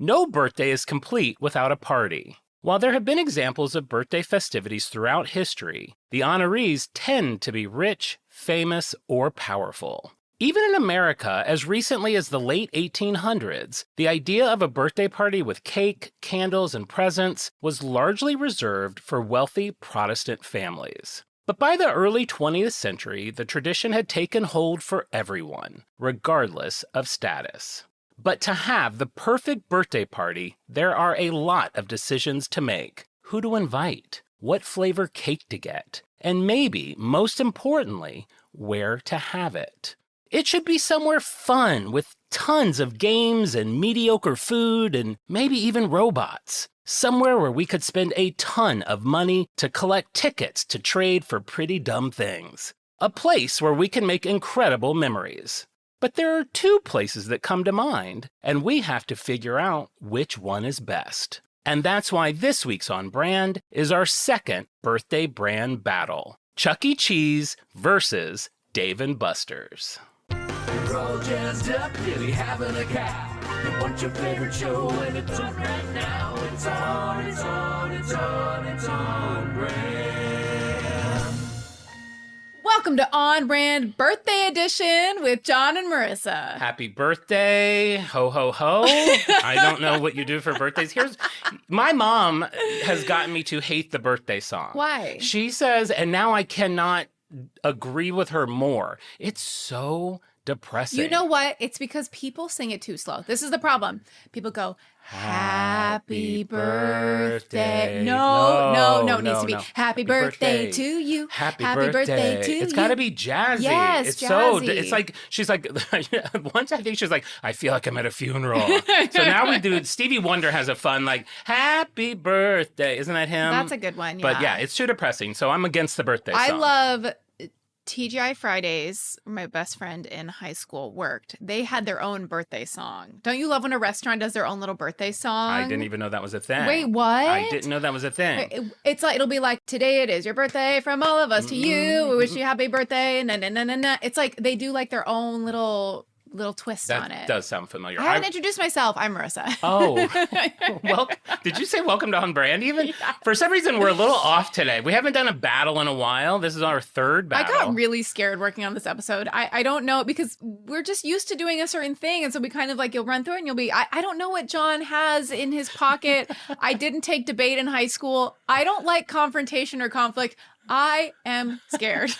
No birthday is complete without a party. While there have been examples of birthday festivities throughout history, the honorees tend to be rich, famous, or powerful. Even in America, as recently as the late 1800s, the idea of a birthday party with cake, candles, and presents was largely reserved for wealthy Protestant families. But by the early 20th century, the tradition had taken hold for everyone, regardless of status. But to have the perfect birthday party, there are a lot of decisions to make. Who to invite, what flavor cake to get, and maybe, most importantly, where to have it. It should be somewhere fun with tons of games and mediocre food and maybe even robots. Somewhere where we could spend a ton of money to collect tickets to trade for pretty dumb things. A place where we can make incredible memories. But there are two places that come to mind, and we have to figure out which one is best. And that's why this week's On Brand is our second birthday brand battle. Chuck E. Cheese versus Dave & Buster's. We're all jazzed up, really having a cow. You want your favorite show, and it's on right now. It's on, it's on, it's on, it's on brand. Welcome to On Brand Birthday Edition with Jon and Marisa. Happy birthday. Ho, ho, ho. I don't know what you do for birthdays. My mom has gotten me to hate the birthday song. Why? She says, and now I cannot agree with her more. It's so depressing. You know what? It's because people sing it too slow. This is the problem. People go, happy birthday. No. It needs to be happy birthday to you. Happy birthday to you. It's got to be jazzy. Yes, it's jazzy. It's like, she's like, once I think she's like, I feel like I'm at a funeral. So now we do, Stevie Wonder has a fun, like, happy birthday. Isn't that him? That's a good one, yeah. But yeah, it's too depressing. So I'm against the birthday song. I love TGI Fridays. My best friend in high school worked. They had their own birthday song. Don't you love when a restaurant does their own little birthday song? I didn't even know that was a thing. Wait, what? I didn't know that was a thing. It's like, it'll be like, today it is your birthday from all of us to you. We wish you happy birthday. Na. It's like they do like their own little twist on it. That does sound familiar. I haven't introduced myself. I'm Marisa. Oh, well, did you say welcome to On Brand even? Yeah. For some reason, we're a little off today. We haven't done a battle in a while. This is our third battle. I got really scared working on this episode. I don't know, because we're just used to doing a certain thing. And so we kind of like, you'll run through it and you'll be, I don't know what Jon has in his pocket. I didn't take debate in high school. I don't like confrontation or conflict. I am scared.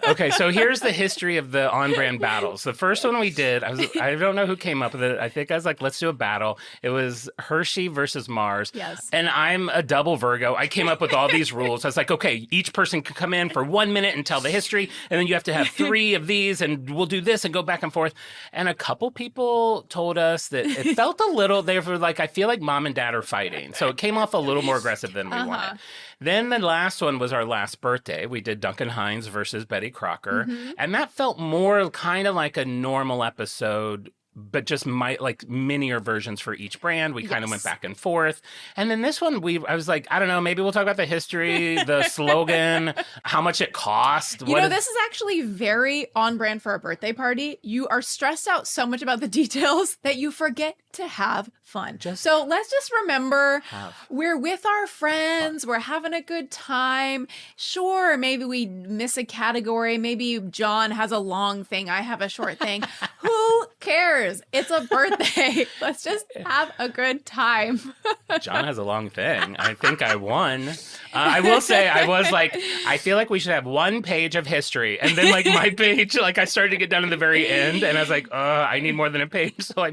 Okay, so here's the history of the on-brand battles. The first one we did, I don't know who came up with it. I think I was like, let's do a battle. It was Hershey versus Mars. Yes. And I'm a double Virgo. I came up with all these rules. I was like, okay, each person can come in for 1 minute and tell the history, and then you have to have 3 of these, and we'll do this and go back and forth. And a couple people told us that it felt a little, they were like, I feel like mom and dad are fighting. So it came off a little more aggressive than we wanted. Then the last one was our last birthday. We did Duncan Hines versus Betty Crocker. Mm-hmm. And that felt more kind of like a normal episode, but just like minier versions for each brand. We kind of went back and forth. And then this one, I was like, I don't know, maybe we'll talk about the history, the slogan, how much it cost. You know, this is actually very on brand for a birthday party. You are stressed out so much about the details that you forget to have fun. So let's just remember we're with our friends. We're having a good time. Sure, maybe we miss a category. Maybe Jon has a long thing. I have a short thing. Who cares? It's a birthday. Let's just have a good time. Jon has a long thing. I think I won. I will say, I was like, I feel like we should have 1 page of history. And then like my page, like I started to get down to the very end and I was like, I need more than a page. So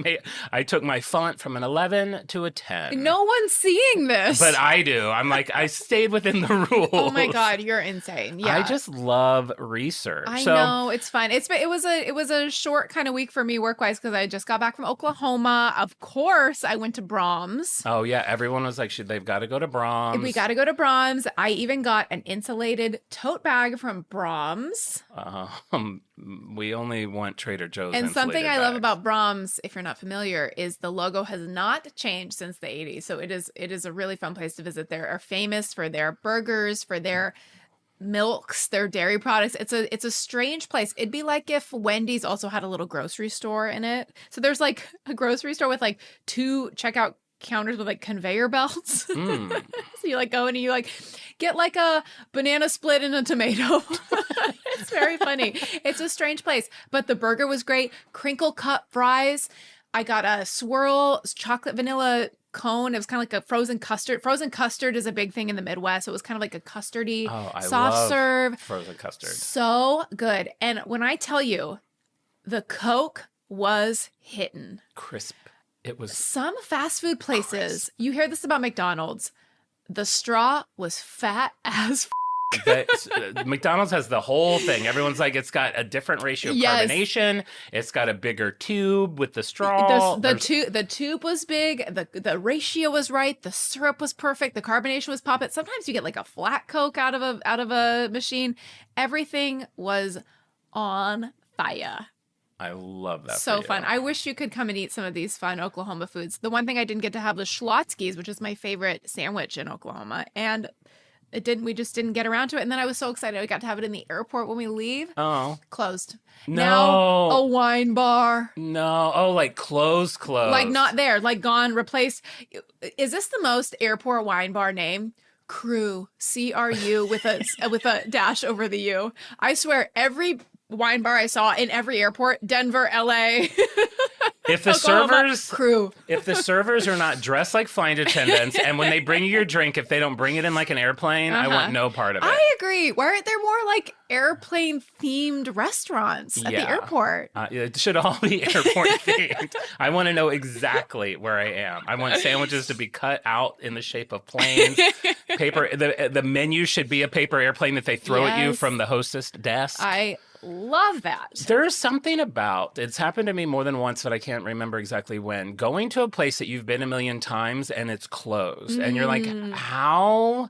I took my font from an 11 to a 10. No one's seeing this. But I do. I'm like, I stayed within the rules. Oh my God, you're insane. Yeah. I just love research. I know, it's fun. It was a short kind of week for me work-wise because I just got back from Oklahoma. Of course, I went to Brahms. Oh yeah, everyone was like, they've got to go to Brahms. We got to go to Brahms. I even got an insulated tote bag from Brahms. We only want Trader Joe's. And something I bags. love about Brahms, if you're not familiar, is the logo has not changed since the 80s. So it is a really fun place to visit. They are famous for their burgers, for their milks, their dairy products. It's a strange place. It'd be like if Wendy's also had a little grocery store in it. So there's like a grocery store with like 2 checkout counters with like conveyor belts. Mm. So you like go in and you like get like a banana split and a tomato. It's very funny. It's a strange place, but the burger was great. Crinkle cut fries. I got a swirl chocolate vanilla cone. It was kind of like a frozen custard. Frozen custard is a big thing in the Midwest. So it was kind of like a custardy soft love serve. frozen custard. So good. And when I tell you, the Coke was hitting. Crisp. It was Some fast food places, you hear this about McDonald's, the straw was fat as McDonald's has the whole thing. Everyone's like, it's got a different ratio of carbonation. It's got a bigger tube with the straw. The tube was big. The ratio was right. The syrup was perfect. The carbonation was popping. Sometimes you get like a flat Coke out of a machine. Everything was on fire. I love that. So fun. I wish you could come and eat some of these fun Oklahoma foods. The one thing I didn't get to have was Schlotzsky's, which is my favorite sandwich in Oklahoma. And we just didn't get around to it. And then I was so excited. We got to have it in the airport when we leave. Oh. Closed. No. Now a wine bar. No. Oh, like closed. Like not there. Like gone, replaced. Is this the most airport wine bar name? Crew. CRU with a dash over the U. I swear every wine bar I saw in every airport, Denver, LA. If the Oklahoma, servers crew. If the servers are not dressed like flight attendants, and when they bring you your drink, if they don't bring it in like an airplane, I want no part of it. I agree. Why aren't there more like airplane themed restaurants at the airport? It should all be airport themed. I want to know exactly where I am. I want sandwiches to be cut out in the shape of planes. Paper. The menu should be a paper airplane that they throw at you from the hostess desk. I love that. There's something about, it's happened to me more than once, but I can't remember exactly when, going to a place that you've been a million times and it's closed. And you're like, how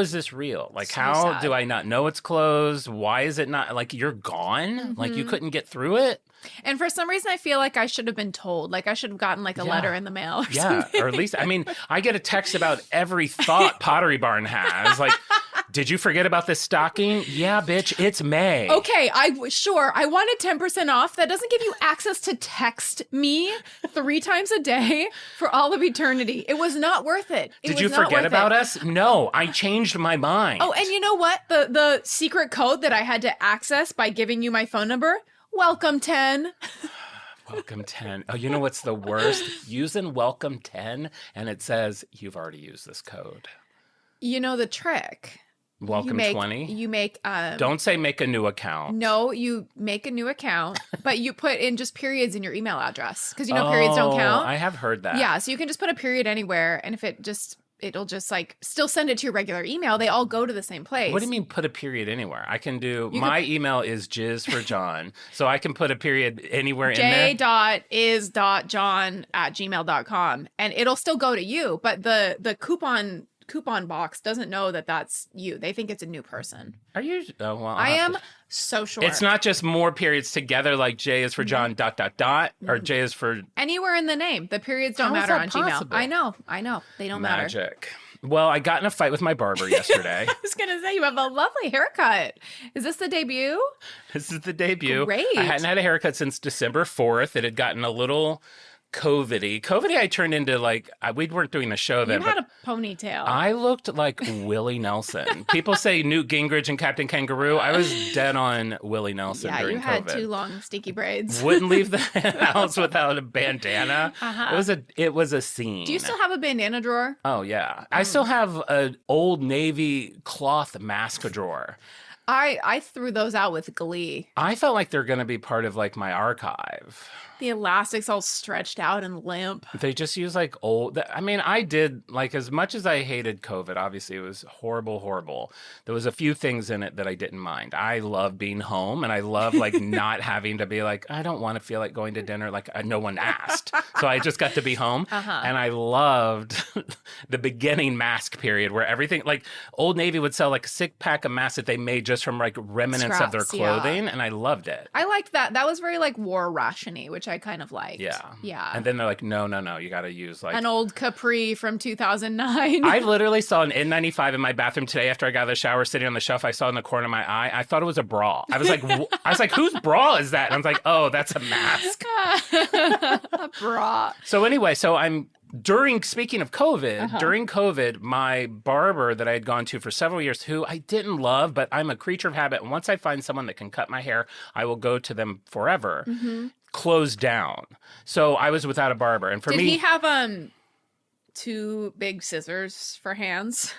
is this real? Like, So how sad. do I not know it's closed? Why is it not, like, you're gone? Like, you couldn't get through it? And for some reason, I feel like I should have been told. Like, I should have gotten like a letter in the mail or something. Or at least, I mean, I get a text about every thought Pottery Barn has. Like, did you forget about this stocking? Yeah, bitch, it's May. Okay, I wanted 10% off. That doesn't give you access to text me 3 times a day for all of eternity. It was not worth it. Did you forget about us? No, I changed my mind. Oh, and you know what? The secret code that I had to access by giving you my phone number? Welcome 10. Welcome 10. Oh, you know what's the worst? Using Welcome 10 and it says, you've already used this code. You know the trick. Welcome 20? You make... Don't say make a new account. No, you make a new account, but you put in just periods in your email address. Because you know periods don't count. I have heard that. Yeah, so you can just put a period anywhere. And if it'll just like still send it to your regular email. They all go to the same place. What do you mean put a period anywhere? I can do, my email is jizz4john. So I can put a period anywhere in there. j.is.john@gmail.com. And it'll still go to you. But the coupon box doesn't know that that's you. They think it's a new person. Are you? Oh, well, I am so sure. It's not just more periods together like J is for John ... or J is for... Anywhere in the name. The periods don't matter on possible? Gmail. I know. They don't matter. Magic. Well, I got in a fight with my barber yesterday. I was going to say, you have a lovely haircut. Is this the debut? This is the debut. Great. I hadn't had a haircut since December 4th. It had gotten a little... COVID-y, I turned into like, we weren't doing a show then. You had a ponytail. I looked like Willie Nelson. People say Newt Gingrich and Captain Kangaroo. I was dead on Willie Nelson during COVID. Yeah, you had 2 long, stinky braids. Wouldn't leave the house without a bandana. It was a scene. Do you still have a bandana drawer? Oh, yeah. I still have an Old Navy cloth mask drawer. I threw those out with glee. I felt like they're going to be part of like my archive. The elastics all stretched out and limp. They just use like old... I mean, I did, like, as much as I hated COVID, obviously it was horrible. There was a few things in it that I didn't mind. I love being home, and I love, like, not having to be like, I don't want to feel like going to dinner. Like, no one asked. So I just got to be home. And I loved the beginning mask period where everything... Like, Old Navy would sell, like, a 6-pack of masks that they made just from, like, remnants of their clothing, and I loved it. I liked that. That was very, like, war ration-y, which I kind of liked. Yeah. And then they're like, no, you got to use like an old Capri from 2009. I literally saw an N95 in my bathroom today after I got out of the shower, sitting on the shelf. I saw in the corner of my eye. I thought it was a bra. I was like, whose bra is that? And I was like, oh, that's a mask. A bra. So anyway, I'm Speaking of COVID, during COVID, my barber that I had gone to for several years, who I didn't love, but I'm a creature of habit. And once I find someone that can cut my hair, I will go to them forever, closed down. So I was without a barber. And for me. Did he have two big scissors for hands?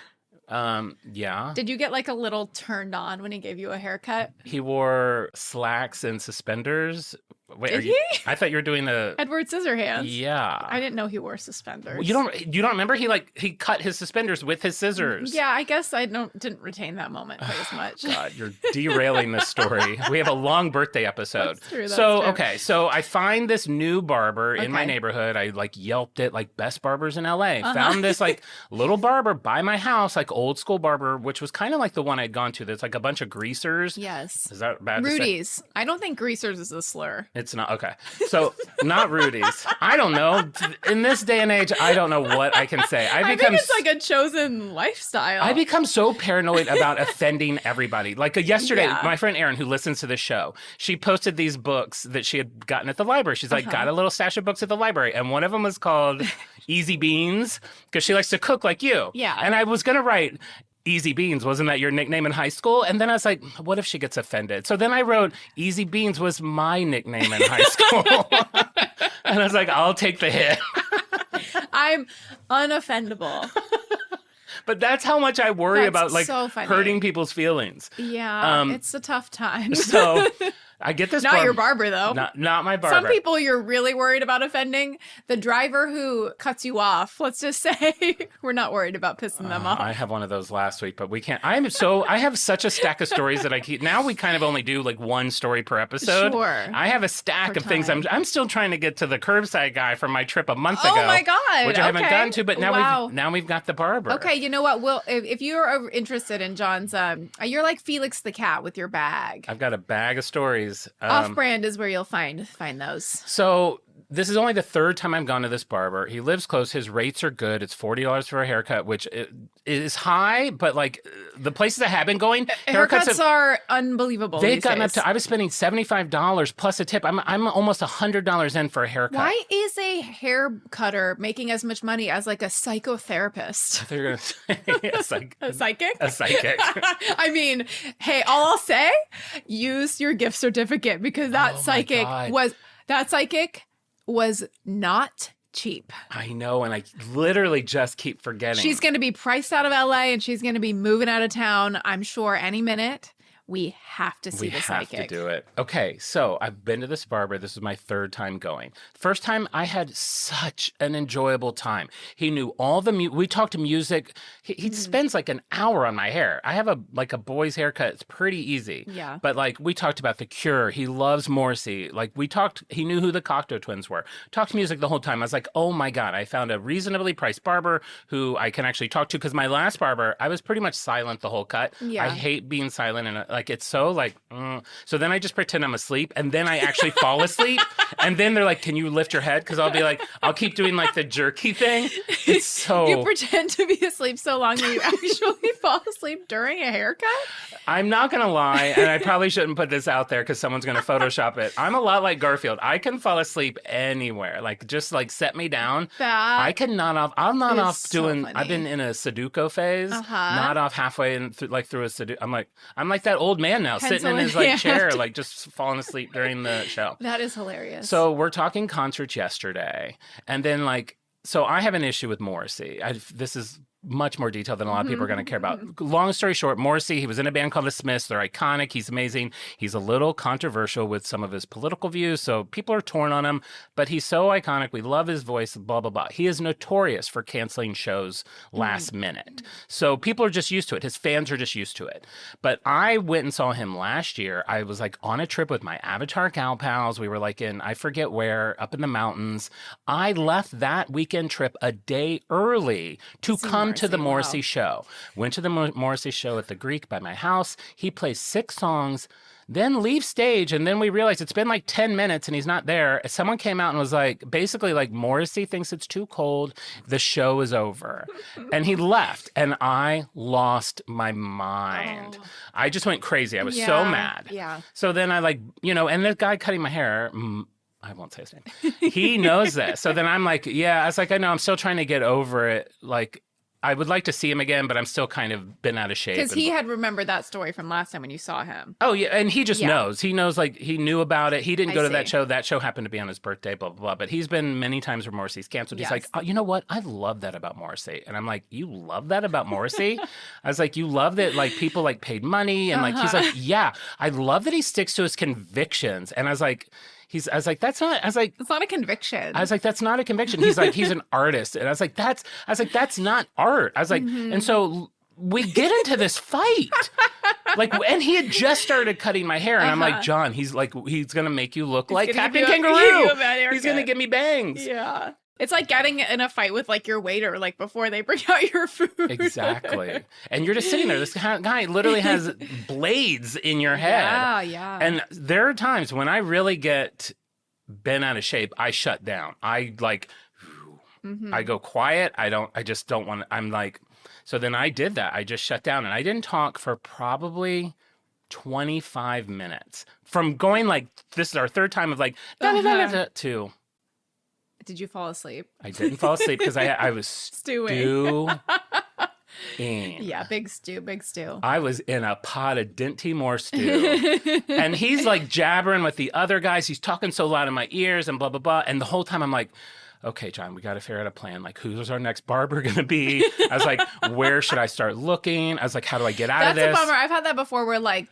Yeah. Did you get like a little turned on when he gave you a haircut? He wore slacks and suspenders. Wait, Did he? I thought you were doing the Edward Scissorhands. Yeah. I didn't know he wore suspenders. Well, you don't remember he cut his suspenders with his scissors. Yeah, I guess I didn't retain that moment quite as much. God, you're derailing this story. We have a long birthday episode. That's true, so true. Okay, so I find this new barber in my neighborhood. I like Yelped it, like best barbers in LA. Found this like little barber by my house, like old school barber, which was kind of like the one I'd gone to. There's like a bunch of greasers. Yes. Is that bad to say? Rudy's. I don't think greasers is a slur. It's not. Okay. So not Rudy's. I don't know. In this day and age, I don't know what I can say. I think it's like a chosen lifestyle. I become so paranoid about offending everybody. Like yesterday, my friend Erin, who listens to this show, she posted these books that she had gotten at the library. She's like, got a little stash of books at the library. And one of them was called Easy Beans, because she likes to cook like you. Yeah. And I was going to write Easy Beans, wasn't that your nickname in high school? And then I was like, what if she gets offended? So then I wrote, Easy Beans was my nickname in high school. And I was like, I'll take the hit. I'm unoffendable. But that's how much I worry about like so funny. hurting people's feelings. Yeah, it's a tough time. So I get this. Not your barber, though. Not my barber. Some people you're really worried about offending. The driver who cuts you off, let's just say, we're not worried about pissing them off. I have one of those last week, but we can't. I have such a stack of stories that I keep. Now we kind of only do like one story per episode. Sure. I have a stack of things. I'm still trying to get to the curbside guy from my trip a month ago. Oh my God. Which I haven't gotten to, but Wow. now we've got the barber. Okay, you know what? Well, if you're interested in John's, you're like Felix the cat with your bag. I've got a bag of stories. Off-brand is where you'll find those. So this is only the third time I've gone to this barber. He lives close. His rates are good. It's $40 for a haircut, which is high, but like the places I have been going, haircuts are unbelievable. They've gotten up to. I was spending $75 plus a tip. I'm almost $100 in for a haircut. Why is a hair cutter making as much money as like a psychotherapist? They're gonna say a psychic. A psychic. I mean, hey, all I'll say, use your gift certificate because that psychic was not cheap. I know, and I literally just keep forgetting. She's going to be priced out of LA and she's going to be moving out of town, I'm sure, any minute. We have to see the psychic. We have to do it. Okay, so I've been to this barber. This is my third time going. First time, I had such an enjoyable time. He knew all the we talked music. He spends like an hour on my hair. I have a boy's haircut. It's pretty easy. Yeah. But like we talked about The Cure. He loves Morrissey. Like he knew who the Cocteau Twins were. Talked music the whole time. I was like, oh my God, I found a reasonably priced barber who I can actually talk to, because my last barber, I was pretty much silent the whole cut. Yeah. I hate being silent and like it's so like so then I just pretend I'm asleep, and then I actually fall asleep, and then they're like, can you lift your head? Because I'll be like, I'll keep doing like the jerky thing. It's so you pretend to be asleep so long that you actually fall asleep during a haircut. I'm not gonna lie, and I probably shouldn't put this out there because someone's gonna Photoshop it. I'm a lot like Garfield. I can fall asleep anywhere. Like just like set me down. I can nod off. I'm not off doing. Funny. I've been in a Sudoku phase. Not off halfway and through a Sudoku. I'm like that old man now, sitting in his like chair, like just falling asleep during the show. That is hilarious. So we're talking concerts yesterday, and then like, so I have an issue with Morrissey. This is much more detail than a lot of people are going to care about. Long story short, Morrissey, he was in a band called The Smiths. They're iconic. He's amazing. He's a little controversial with some of his political views, so people are torn on him, but he's so iconic. We love his voice, blah, blah, blah. He is notorious for canceling shows last minute. So people are just used to it. His fans are just used to it. But I went and saw him last year. I was like on a trip with my Avatar gal pals. We were like in, I forget where, up in the mountains. I left that weekend trip a day early to come to the Morrissey show. Went to the Morrissey show at the Greek by my house. He plays 6 songs, then leaves stage, and then we realized it's been like 10 minutes and he's not there. Someone came out and was like, basically like, Morrissey thinks it's too cold. The show is over. And he left, and I lost my mind. I just went crazy. I was so mad. Yeah. So then I like, and the guy cutting my hair, I won't say his name. He knows this. So then I'm like, yeah, I was like, I know, I'm still trying to get over it. Like, I would like to see him again, but I'm still kind of been out of shape. Because he had remembered that story from last time when you saw him. Oh, yeah. And he just knows. He knows, like, he knew about it. He didn't go to that show. That show happened to be on his birthday, blah, blah, blah. But he's been many times where Morrissey's canceled. He's like, oh, you know what? I love that about Morrissey. And I'm like, you love that about Morrissey? I was like, you love that, like, people, like, paid money. And, like, he's like, yeah, I love that he sticks to his convictions. And I was like, it's not a conviction. I was like, that's not a conviction. He's like, he's an artist. And I was like, that's not art. I was like, and so we get into this fight. Like, and he had just started cutting my hair. And I'm like, John, he's going to make you look like Captain Kangaroo. He's going to give me bangs. Yeah. It's like getting in a fight with like your waiter, like before they bring out your food. Exactly. And you're just sitting there. This guy literally has blades in your head. Yeah, yeah. And there are times when I really get bent out of shape, I shut down. I like, I go quiet. I just don't want to, I'm like, so then I did that. I just shut down and I didn't talk for probably 25 minutes from going like, this is our third time of like, to. Did you fall asleep? I didn't fall asleep because I was stewing. Yeah, big stew. I was in a pot of Dinty Moore stew. And he's like jabbering with the other guys. He's talking so loud in my ears and blah, blah, blah. And the whole time I'm like, okay, John, we got to figure out a plan. Like, who's our next barber going to be? I was like, where should I start looking? I was like, how do I get out of this? That's a bummer. I've had that before where like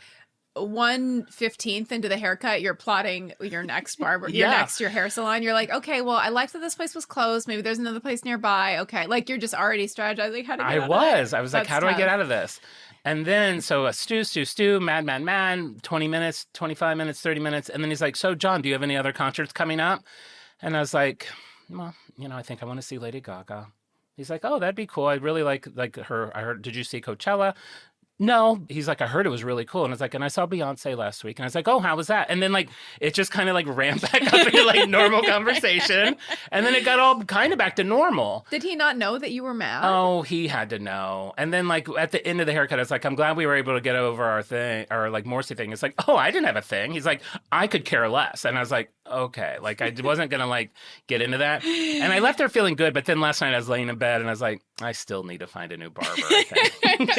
1/15 into the haircut, you're plotting your next barber, your hair salon. You're like, okay, well, I liked that this place was closed. Maybe there's another place nearby. Okay. Like you're just already strategizing how to get out of it. I was like, how do I get out of this? And then, so a stew, mad, 20 minutes, 25 minutes, 30 minutes. And then he's like, so John, do you have any other concerts coming up? And I was like, well, I think I want to see Lady Gaga. He's like, oh, that'd be cool. I really like her. I heard, did you see Coachella? No. He's like, I heard it was really cool. And I was like, and I saw Beyonce last week. And I was like, oh, how was that? And then like, it just kind of like ramped back up into like normal conversation. And then it got all kind of back to normal. Did he not know that you were mad? Oh, he had to know. And then like at the end of the haircut, I was like, I'm glad we were able to get over our thing, or like Morrissey thing. It's like, oh, I didn't have a thing. He's like, I could care less. And I was like, okay. Like I wasn't going to like get into that. And I left there feeling good. But then last night I was laying in bed and I was like, I still need to find a new barber, I think.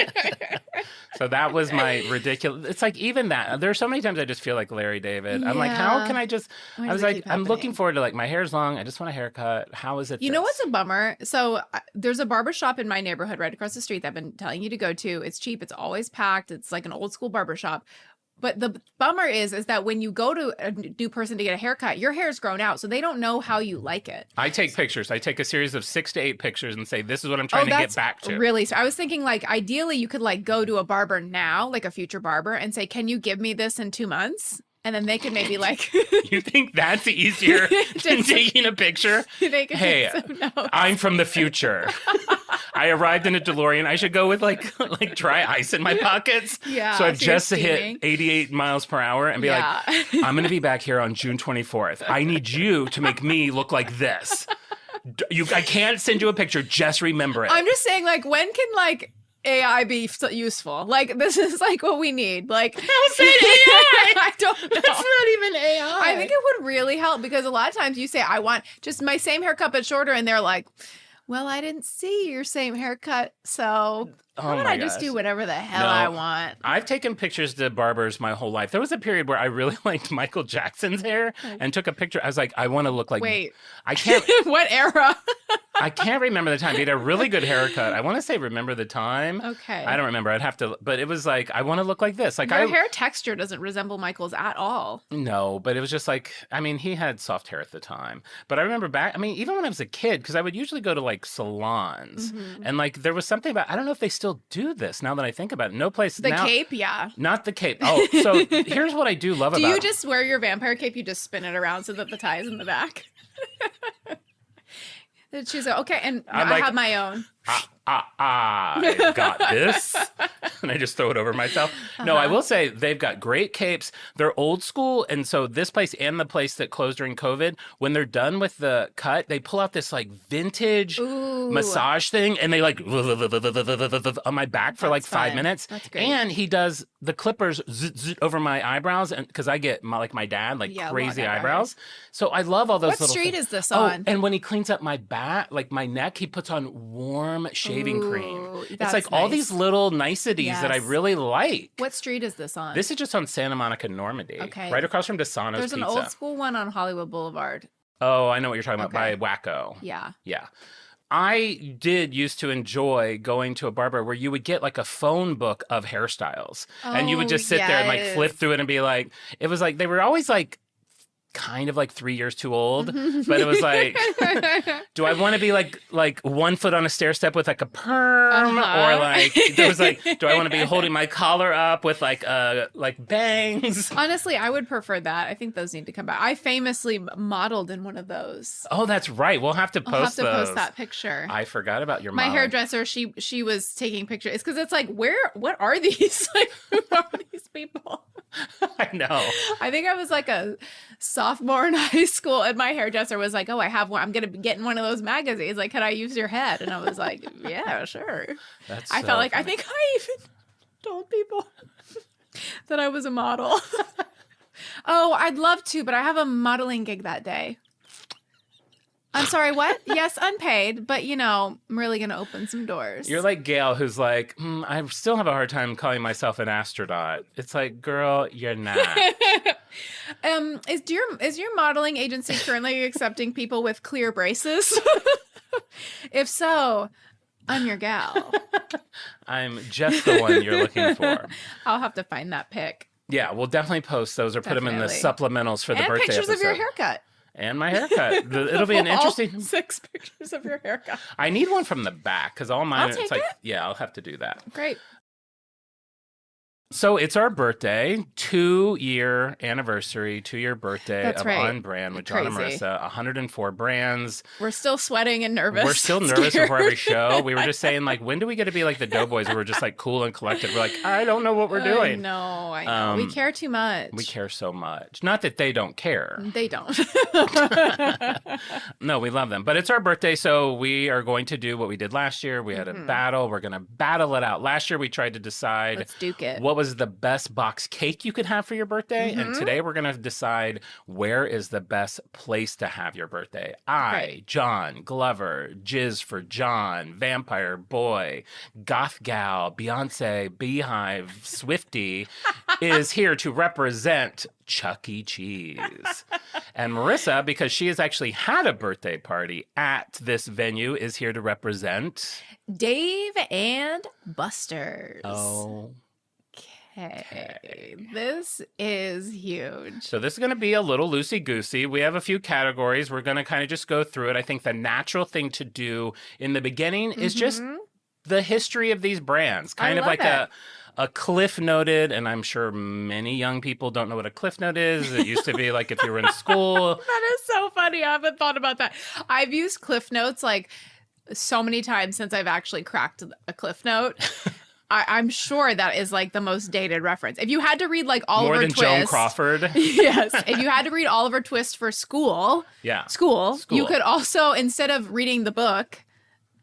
So that was my ridiculous. It's like even that. There's so many times I just feel like Larry David. I'm like, how can I just? I was like, I'm looking forward to like my hair's long. I just want a haircut. How is it? You know what's a bummer? So there's a barber shop in my neighborhood right across the street that I've been telling you to go to. It's cheap. It's always packed. It's like an old school barber shop. But the bummer is that when you go to a new person to get a haircut, your hair's grown out, so they don't know how you like it. I take pictures. I take a series of 6 to 8 pictures and say, this is what I'm trying to get back to. Really? So I was thinking, like, ideally you could, like, go to a barber now, like a future barber, and say, can you give me this in 2 months? And then they could maybe, like... You think that's easier than taking a picture? Hey, I'm from the future. I arrived in a DeLorean. I should go with like dry ice in my pockets. Yeah. So I've just hit 88 miles per hour and be like, I'm going to be back here on June 24th. I need you to make me look like this. I can't send you a picture. Just remember it. I'm just saying, like, when can like AI be useful? Like, this is like what we need. Like, how's that AI? I don't know. That's not even AI. I think it would really help because a lot of times you say, I want just my same haircut but shorter, and they're like, well, I didn't see your same haircut, so how about I just do whatever the hell I want? I've taken pictures to barbers my whole life. There was a period where I really liked Michael Jackson's hair and took a picture. I was like, I want to look like... Wait. I can't... What era? I can't remember the time. He had a really good haircut. I want to say remember the time. Okay. I don't remember. I'd have to... But it was like, I want to look like this. Like Your hair texture doesn't resemble Michael's at all. No, but it was just like... I mean, he had soft hair at the time. But I remember back... I mean, even when I was a kid, because I would usually go to like salons. And like there was something about... I don't know if they still do this now that I think about it. No place... The cape? Yeah. Not the cape. Oh, so here's what I do love about... Do you just wear your vampire cape? You just spin it around so that the tie is in the back? She's like, okay, and I have my own. I got this. and I just throw it over myself. No, I will say they've got great capes. They're old school. And so this place and the place that closed during COVID, when they're done with the cut, they pull out this like vintage massage thing and they like on my back for like 5 minutes. That's great. And he does the clippers over my eyebrows, and because I get my dad, like crazy eyebrows. So I love all those What little street things. is this on? And when he cleans up my back, like my neck, he puts on warm shaving cream. It's like all these little niceties that I really like. What street is this on? This is just on Santa Monica, Normandy. Okay. Right across from Desano's There's Pizza. an old school one on Hollywood Boulevard. Oh, I know what you're talking about, by Wacko. Yeah. Yeah. I did used to enjoy going to a barber where you would get like a phone book of hairstyles. And you would just sit there and like flip through it and be like, it was like, they were always like, kind of like 3 years too old, but it was like, do I want to be like 1 foot on a stair step with like a perm, or like there was like, do I want to be holding my collar up with like bangs? Honestly, I would prefer that. I think those need to come back. I famously modeled in one of those. Oh, that's right. We'll have to post I'll have to those. post that picture. I forgot about your My mom. hairdresser, she was taking pictures. It's because it's like, what are these? Like, who are these people? I know. I think I was like a sophomore in high school, and my hairdresser was like, "Oh, I have one. I'm gonna be getting one of those magazines. Like, can I use your head?" And I was like, "Yeah, sure." That's I so felt like funny. I think I even told people that I was a model. Oh, I'd love to, but I have a modeling gig that day. I'm sorry, what? Yes, unpaid, but I'm really going to open some doors. You're like Gail, who's like, I still have a hard time calling myself an astronaut. It's like, girl, you're not. Is your modeling agency currently accepting people with clear braces? If so, I'm your gal. I'm just the one you're looking for. I'll have to find that pic. Yeah, we'll definitely post those or put them in the Definitely. supplementals for the And birthday pictures episode. of your haircut. And my haircut. It'll be an interesting. All 6 pictures of your haircut. I need one from the back because all mine. I'll It's take like, it. yeah, I'll have to do that. Great. So it's our birthday, 2-year anniversary, 2-year birthday That's of right. On Brand with Jon and Crazy. Marisa. 104 brands. We're still sweating and nervous. We're still nervous before every show. We were just saying, like, when do we get to be like the Doughboys where we're just like cool and collected? We're like, I don't know what we're doing. I know. We care too much. We care so much. Not that they don't care. They don't. No, we love them. But it's our birthday, so we are going to do what we did last year. We had a battle. We're going to battle it out. Last year, we tried to decide Let's duke it. what was the best box cake you could have for your birthday. And today, we're going to decide where is the best place to have your birthday. Right. John, Glover, Jizz for John, Vampire Boy, Goth Gal, Beyonce, Beehive, Swiftie is here to represent Chuck E. Cheese. And Marissa, because she has actually had a birthday party at this venue, is here to represent Dave and Buster's. Oh. Okay. This is huge. So this is going to be a little loosey-goosey. We have a few categories. We're going to kind of just go through it. I think the natural thing to do in the beginning is just the history of these brands. Kind of love like it. a cliff noted, and I'm sure many young people don't know what a cliff note is. It used to be like if you were in school. That is so funny. I haven't thought about that. I've used Cliff Notes like so many times since I've actually cracked a Cliff Note. I'm sure that is like the most dated reference. If you had to read like Oliver More than Twist, Joan Crawford. yes. If you had to read Oliver Twist for school, Yeah. school, you could also, instead of reading the book,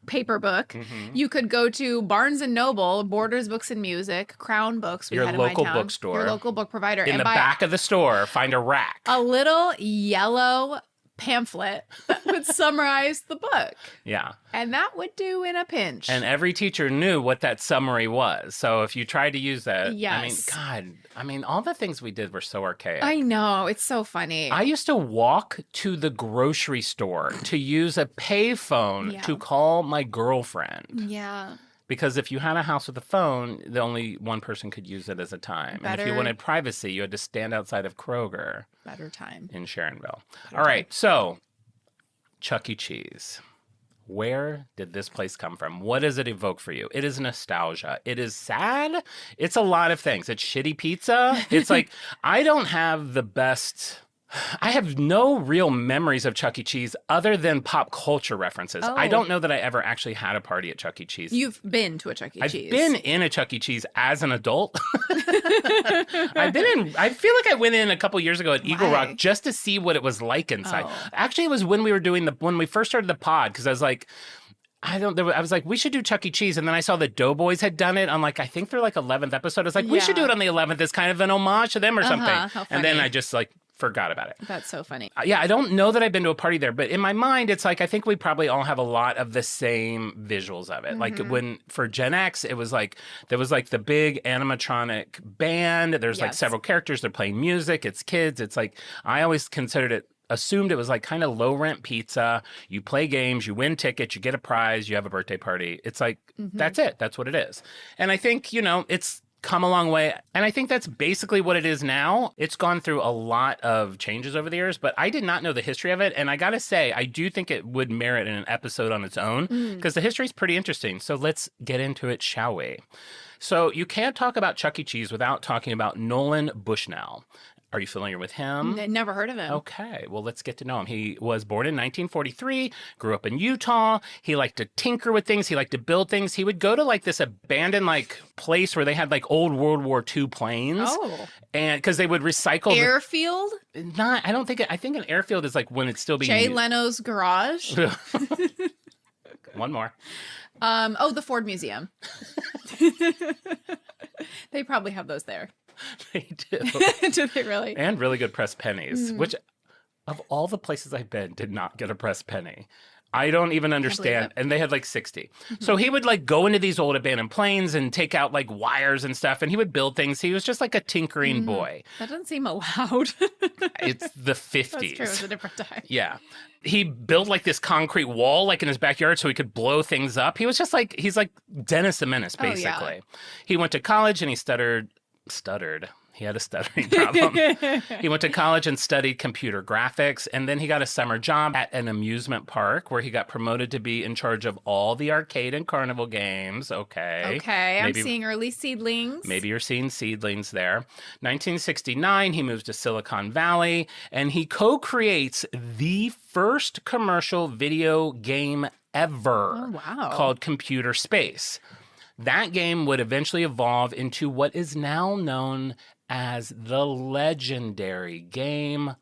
paper book, you could go to Barnes and Noble, Borders Books and Music, Crown Books. We Your had local in my town, bookstore. your local book provider, In and the buy back of the store, find a rack. a little yellow pamphlet that would summarize the book. Yeah. And that would do in a pinch. And every teacher knew what that summary was. So if you tried to use that, Yes. I mean, all the things we did were so archaic. I know. It's so funny. I used to walk to the grocery store to use a payphone Yeah. to call my girlfriend. yeah. Because if you had a house with a phone, the only one person could use it at a time. And if you Better- wanted privacy, you had to stand outside of Kroger Better time. in Sharonville. All right, so Chuck E. Cheese. Where did this place come from? What does it evoke for you? It is nostalgia. It is sad. It's a lot of things. It's shitty pizza. It's like, I don't have the best I have no real memories of Chuck E. Cheese other than pop culture references. I don't know that I ever actually had a party at Chuck E. Cheese. You've been to a Chuck E. Cheese. I've been in a Chuck E. Cheese as an adult. I feel like I went in a couple years ago at Eagle Rock just to see what it was like inside. Actually, it was when when we first started the pod, because I was like, I was like, we should do Chuck E. Cheese. And then I saw that Doughboys had done it on I think their 11th episode. I was like, we should do it on the 11th as kind of an homage to them or something. And then I just forgot about it. That's so funny. Yeah, I don't know that I've been to a party there, but in my mind, it's I think we probably all have a lot of the same visuals of it. Like when for Gen X, it was there was the big animatronic band. There's several characters. They're playing music. It's kids. It's I always assumed it was kind of low rent pizza. You play games, you win tickets, you get a prize, you have a birthday party. It's that's it. That's what it is. And I think, it's come a long way. And I think that's basically what it is now. It's gone through a lot of changes over the years, but I did not know the history of it. And I got to say, I do think it would merit an episode on its own because the history is pretty interesting. So let's get into it, shall we? So you can't talk about Chuck E. Cheese without talking about Nolan Bushnell. Are you familiar with him? Never heard of him. Okay, well, let's get to know him. He was born in 1943, grew up in Utah. He liked to tinker with things. He liked to build things. He would go to this abandoned place where they had old World War II planes. Oh. And because they would recycle. Airfield? I think an airfield is when it's still being Jay used. Leno's garage? One more. The Ford Museum. They probably have those there. They do. Do they really? And really good pressed pennies, which of all the places I've been did not get a pressed penny. I don't even understand. And they had 60. So he would go into these old abandoned planes and take out wires and stuff, and he would build things. He was just a tinkering boy. That doesn't seem allowed. It's the 50s. That's true. It was a different time. Yeah. He built this concrete wall in his backyard so he could blow things up. He was just he's Dennis the Menace, basically. Oh, yeah. He went to college and he stuttered. He had a stuttering problem. He went to college and studied computer graphics, and then he got a summer job at an amusement park where he got promoted to be in charge of all the arcade and carnival games. Okay. I'm seeing early seedlings. Maybe you're seeing seedlings there. 1969, he moves to Silicon Valley, and he co-creates the first commercial video game ever called Computer Space. That game would eventually evolve into what is now known as the legendary game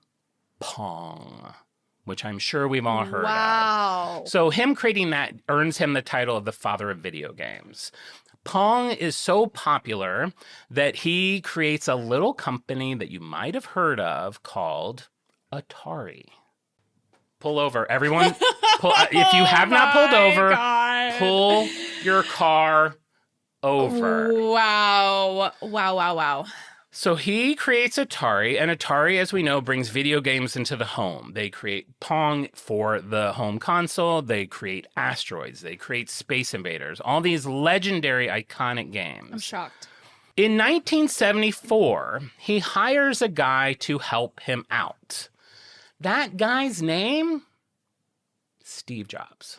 Pong, which I'm sure we've all heard of. So him creating that earns him the title of the father of video games. Pong is so popular that he creates a little company that you might have heard of called Atari. Pull over, everyone. If you have not pulled over, pull your car over. Wow. So he creates Atari, and Atari, as we know, brings video games into the home. They create Pong for the home console. They create Asteroids. They create Space Invaders. All these legendary, iconic games. I'm shocked. In 1974, he hires a guy to help him out. That guy's name? Steve Jobs.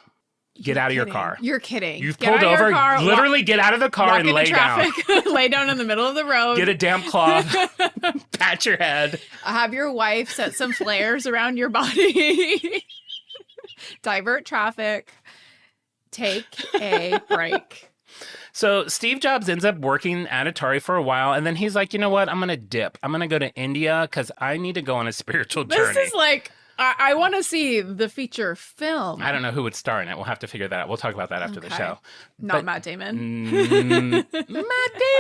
Get out of your car. You're kidding. You've pulled over. Literally get out of the car and lay down. Lay down in the middle of the road. Get a damp cloth. Pat your head. Have your wife set some flares around your body. Divert traffic. Take a break. So Steve Jobs ends up working at Atari for a while, and then he's like, you know what? I'm going to dip. I'm going to go to India because I need to go on a spiritual journey. This is I want to see the feature film. I don't know who would star in it. We'll have to figure that out. We'll talk about that after the show. Not Matt Damon. Matt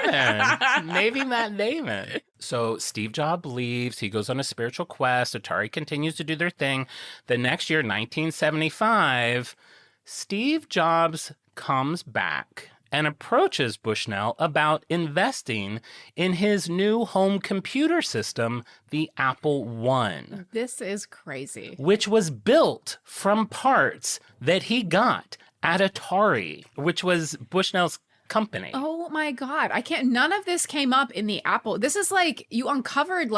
Damon. Maybe Matt Damon. So Steve Jobs leaves. He goes on a spiritual quest. Atari continues to do their thing. The next year, 1975, Steve Jobs comes back and approaches Bushnell about investing in his new home computer system, the Apple I. This is crazy. Which was built from parts that he got at Atari, which was Bushnell's company. Oh my God. None of this came up in the Apple. This is you uncovered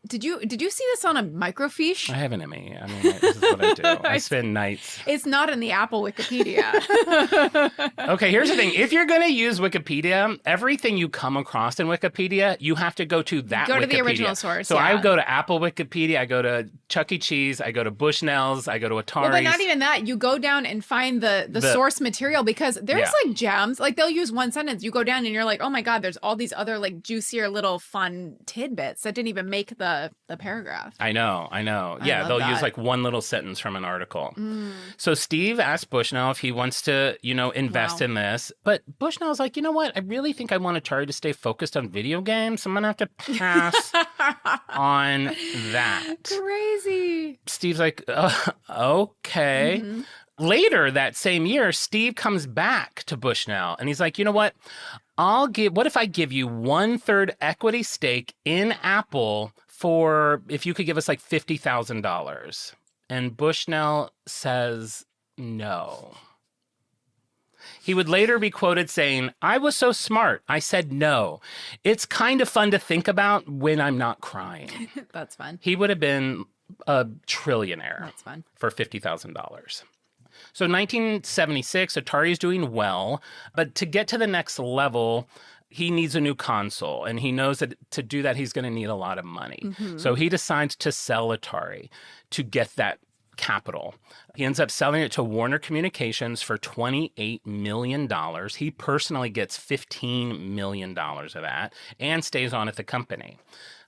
Did you see this on a microfiche? I have an Emmy. I mean, this is what I do. I spend nights. It's not in the Apple Wikipedia. Okay, here's the thing. If you're going to use Wikipedia, everything you come across in Wikipedia, you have to go to that Wikipedia. Go to the original source, So I go to Apple Wikipedia, I go to Chuck E. Cheese, I go to Bushnell's, I go to Atari's. Well, but not even that. You go down and find the source material because there's like gems. Like they'll use one sentence. You go down and you're like, oh my God, there's all these other like juicier little fun tidbits that didn't even make the paragraph. I know. Yeah, they'll use like one little sentence from an article. So Steve asked Bushnell if he wants to, invest in this. But Bushnell's like, you know what? I really think I want Atari to stay focused on video games. I'm going to have to pass on that. Crazy. Steve's like, okay. Later that same year, Steve comes back to Bushnell and he's like, you know what? What if I give you 1/3 equity stake in Apple for if you could give us like $50,000? And Bushnell says no. He would later be quoted saying, I was so smart. I said no. It's kind of fun to think about when I'm not crying. That's fun. He would have been a trillionaire. That's fun. For $50,000. So 1976, Atari's doing well, but to get to the next level, he needs a new console, and he knows that to do that, he's going to need a lot of money. So he decides to sell Atari to get that capital. He ends up selling it to Warner Communications for $28 million. He personally gets $15 million of that and stays on at the company.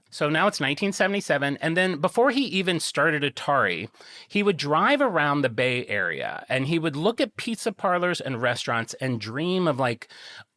So now it's 1977, and then before he even started Atari, he would drive around the Bay Area, and he would look at pizza parlors and restaurants and dream of, like,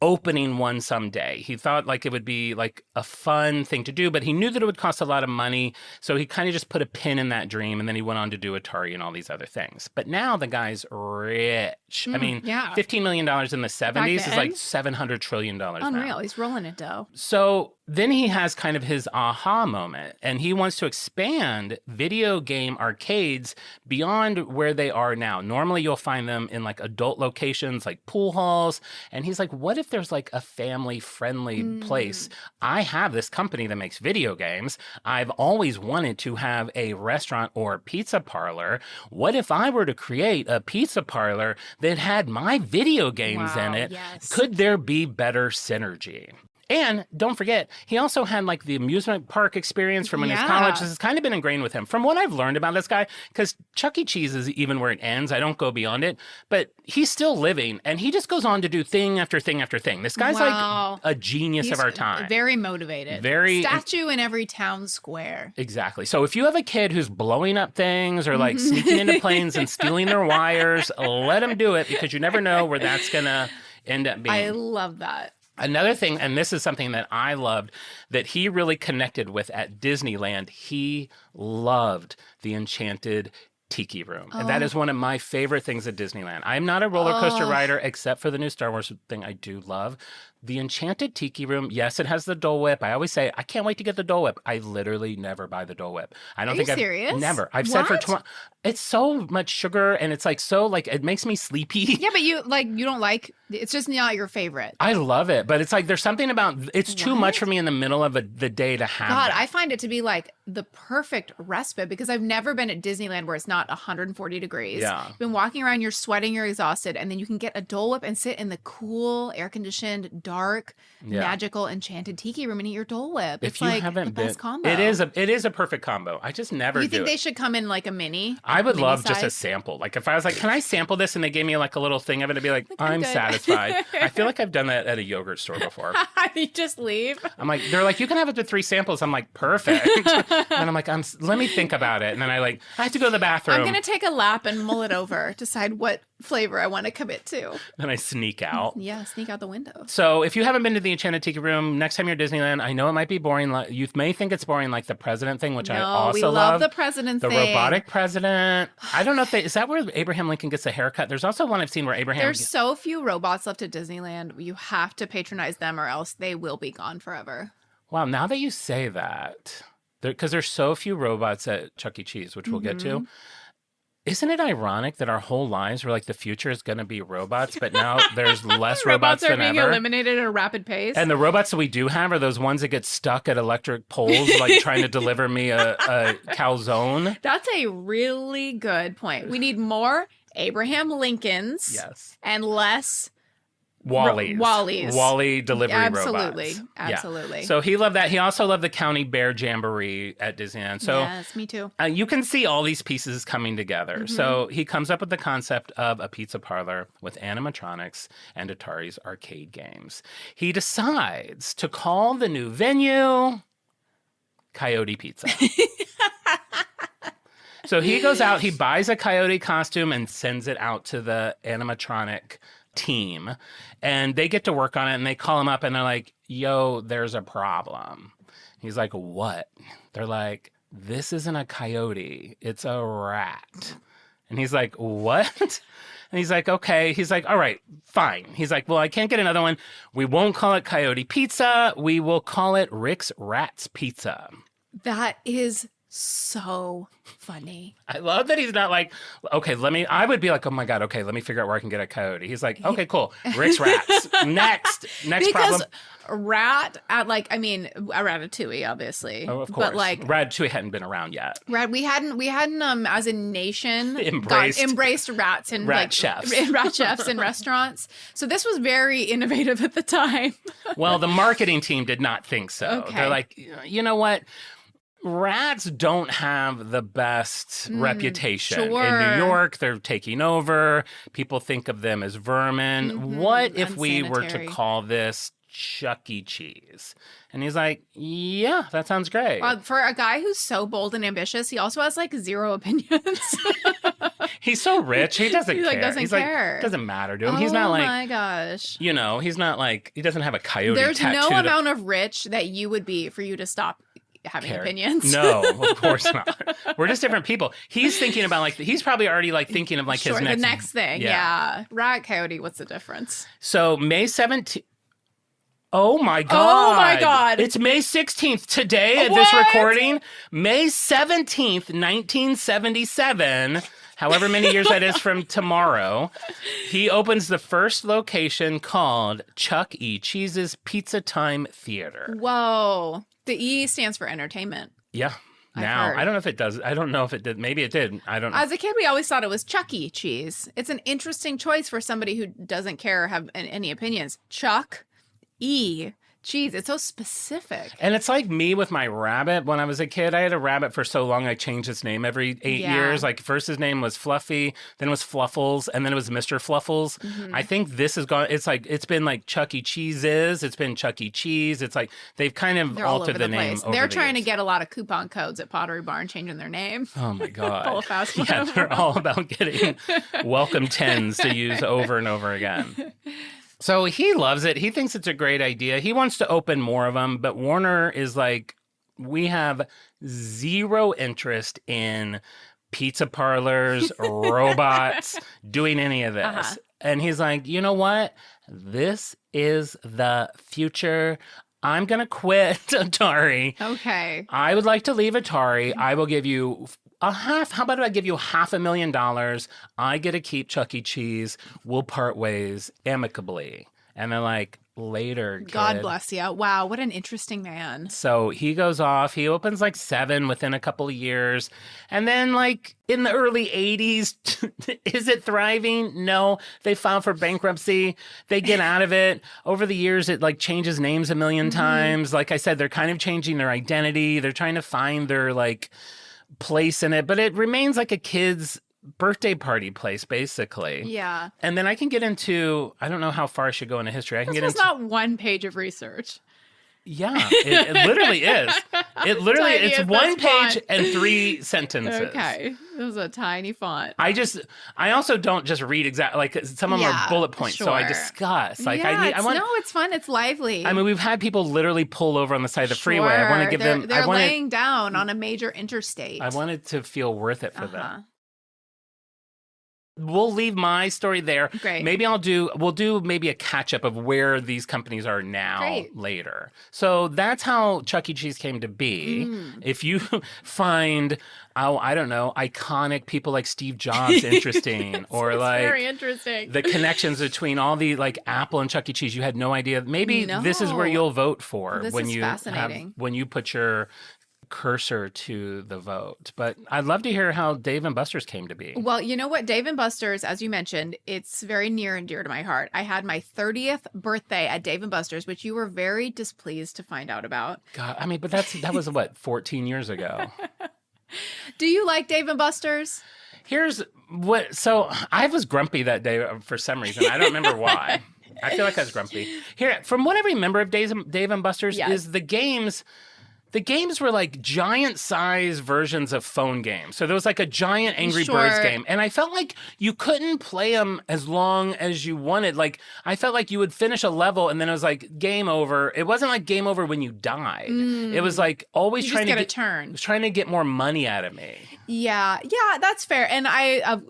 opening one someday. He thought, like, it would be, like, a fun thing to do, but he knew that it would cost a lot of money, so he kind of just put a pin in that dream, and then he went on to do Atari and all these other things. But now the guy's rich. I mean, $15 million in the 70s is like $700 trillion Unreal. now. He's rolling it, dough. So then he has kind of his aha moment, and he wants to expand video game arcades beyond where they are now. Normally, you'll find them in like adult locations like pool halls. And he's like, what if there's like a family-friendly place? I have this company that makes video games. I've always wanted to have a restaurant or pizza parlor. What if I were to create a pizza parlor that had my video games in it? Yes. Could there be better synergy? And don't forget, he also had like the amusement park experience from when he was college. This has kind of been ingrained with him. From what I've learned about this guy, because Chuck E. Cheese is even where it ends. I don't go beyond it. But he's still living, and he just goes on to do thing after thing after thing. This guy's like a genius of our time. Very motivated. Statue in every town square. Exactly. So if you have a kid who's blowing up things or like sneaking into planes and stealing their wires, let him do it, because you never know where that's going to end up being. I love that. Another thing, and this is something that I loved, that he really connected with at Disneyland, he loved the Enchanted Tiki Room. And that is one of my favorite things at Disneyland. I'm not a roller coaster rider, except for the new Star Wars thing I do love. The Enchanted Tiki Room, yes, it has the Dole Whip. I always say, I can't wait to get the Dole Whip. I literally never buy the Dole Whip. I don't think I've serious? Never. I've said for 20. It's so much sugar, and it's like so like it makes me sleepy. Yeah, but you don't like. It's just not your favorite. I love it, but it's like there's something about it's too much for me in the middle of the day to have. God, that. I find it to be like the perfect respite, because I've never been at Disneyland where it's not 140 degrees. Yeah. You've been walking around, you're sweating, you're exhausted, and then you can get a Dole Whip and sit in the cool, air-conditioned, dark, magical, enchanted tiki room and eat your Dole Whip. If it's you like haven't the best combo. it is a perfect combo. I just never You do think it. they should come in like a mini? I would love size? just a sample. Like if I was like, can I sample this? And they gave me like a little thing of it, I'd be like, I'm I'm good. satisfied. I feel like I've done that at a yogurt store before. You just leave. I'm like, they're like, you can have up to 3 samples. I'm like, perfect. And I'm like, let me think about it. And then I have to go to the bathroom. I'm going to take a lap and mull it over, decide what flavor I want to commit to. Then I sneak out. Yeah, sneak out the window. So if you haven't been to the Enchanted Tiki Room, next time you're at Disneyland, I know it might be boring. You may think it's boring like the president thing, which I also we love the president the thing. robotic president. I don't know if is that where Abraham Lincoln gets a haircut? There's also one I've seen where Abraham... There's so few robots left at Disneyland. You have to patronize them or else they will be gone forever. Wow, now that you say that, because there's so few robots at Chuck E. Cheese, which we'll get to. Isn't it ironic that our whole lives were like the future is going to be robots, but now there's less robots are than being ever? eliminated at a rapid pace. And the robots that we do have are those ones that get stuck at electric poles, like trying to deliver me a calzone. That's a really good point. We need more Abraham Lincolns. Yes. And less Wally's. Wally delivery robots. Absolutely. Yeah. So he loved that. He also loved the County Bear Jamboree at Disneyland. So yes, me too. You can see all these pieces coming together. Mm-hmm. So he comes up with the concept of a pizza parlor with animatronics and Atari's arcade games. He decides to call the new venue Coyote Pizza. So he goes out, he buys a coyote costume and sends it out to the animatronic team, and they get to work on it, and they call him up and they're like, yo, there's a problem. He's like, what? They're like, this isn't a coyote, it's a rat. And he's like, what? And he's like, okay. He's like, all right, fine. He's like, well, I can't get another one. We won't call it Coyote Pizza. We will call it Rick's Rats Pizza. That is so funny. I love that he's not like, okay, I would be like, oh my God, okay, let me figure out where I can get a coyote. He's like, okay, cool. Rick's Rats. Next because problem. Rat at a Ratatouille, obviously. Oh, of course. But like Ratatouille hadn't been around yet. We hadn't as a nation embraced rats and rat chefs. Rat chefs in restaurants. So this was very innovative at the time. Well, the marketing team did not think so. Okay. They're like, you know what? Rats don't have the best reputation. Sure. In New York, they're taking over. People think of them as vermin. Mm-hmm. What if we were to Unsanitary. call this Chuck E. Cheese? And he's like, yeah, that sounds great. For a guy who's so bold and ambitious, he also has like zero opinions. He's so rich, he doesn't care. Doesn't care. Like, doesn't matter to him. He's not like, oh my gosh. you know, he's not like, he doesn't have a coyote There's tattooed no up. amount of rich that you would be for you to stop having opinions. No, of course not. We're just different people. He's thinking about he's probably already thinking of his next. The next thing. Yeah. Rat, coyote, what's the difference? So May 17th. Oh my God. Oh my God. It's May 16th today at this recording. May 17th, 1977. However many years that is from tomorrow. He opens the first location called Chuck E. Cheese's Pizza Time Theater. Whoa. The E stands for entertainment. Yeah. I've Now, heard. I don't know if it does. I don't know if it did. Maybe it did. I don't know. As a kid, we always thought it was Chuck E. Cheese. It's an interesting choice for somebody who doesn't care or have any opinions. Chuck E. Cheese. It's so specific. And it's like me with my rabbit. When I was a kid, I had a rabbit for so long, I changed its name every 8 years. Like, first his name was Fluffy, then it was Fluffles, and then it was Mr. Fluffles. Mm-hmm. I think this has gone, it's been like Chuck E. Cheese's, it's been Chuck E. Cheese. It's like, they've kind of They're all altered over the the name place. over They're the trying years. to get a lot of coupon codes at Pottery Barn, changing their name. Oh my God. Pull a fast one. Yeah, they're all about getting welcome 10s to use over and over again. So he loves it. He thinks it's a great idea. He wants to open more of them, but Warner is like, we have zero interest in pizza parlors, robots, doing any of this. Uh-huh. And he's like, you know what? This is the future. I'm going to quit Atari. Okay. I would like to leave Atari. I will give you how about I give you $500,000? I get to keep Chuck E. Cheese. We'll part ways amicably. And they're like, later, kid. God bless you. Wow, what an interesting man. So he goes off. He opens 7 within a couple of years. And then in the early 80s, is it thriving? No. They file for bankruptcy. They get out of it. Over the years, it changes names a million times. Like I said, they're kind of changing their identity. They're trying to find their place in it, but it remains like a kid's birthday party place, basically. Yeah. And then I can get into, I don't know how far I should go into history. I can This get was into not one page of research. Yeah, it literally is. It literally, Tiny it's as one this page font. and 3 sentences. Okay. It was a tiny font. I also don't just read exactly, some of them are bullet points, so I sure. discuss. No, it's fun. It's lively. I mean, we've had people literally pull over on the side of the freeway. I want to give them. They're laying down on a major interstate. I wanted to feel worth it for them. we'll leave my story there. Great. Maybe we'll do maybe a catch up of where these companies are now later. So that's how Chuck E. Cheese came to be. If you find, I don't know, iconic people like Steve Jobs interesting, or like very interesting. The connections between all the like Apple and Chuck E. Cheese, you had no idea. Maybe this is where you'll vote for when you put your cursor to the vote. But I'd love to hear how Dave and Buster's came to be. Well, you know what? Dave and Buster's, as you mentioned, it's very near and dear to my heart. I had my 30th birthday at Dave and Buster's, which you were very displeased to find out about. God, I mean, but that was what, 14 years ago. Do you like Dave and Buster's? So I was grumpy that day for some reason. I don't remember why. I feel like I was grumpy. Here, from what I remember of Dave and Buster's is the games were like giant size versions of phone games. So there was like a giant Angry Birds game. And I felt like you couldn't play them as long as you wanted. Like I felt like you would finish a level and then it was like game over. It wasn't like game over when you died. It was like always trying to get a turn. It was trying to get more money out of me. Yeah, that's fair. And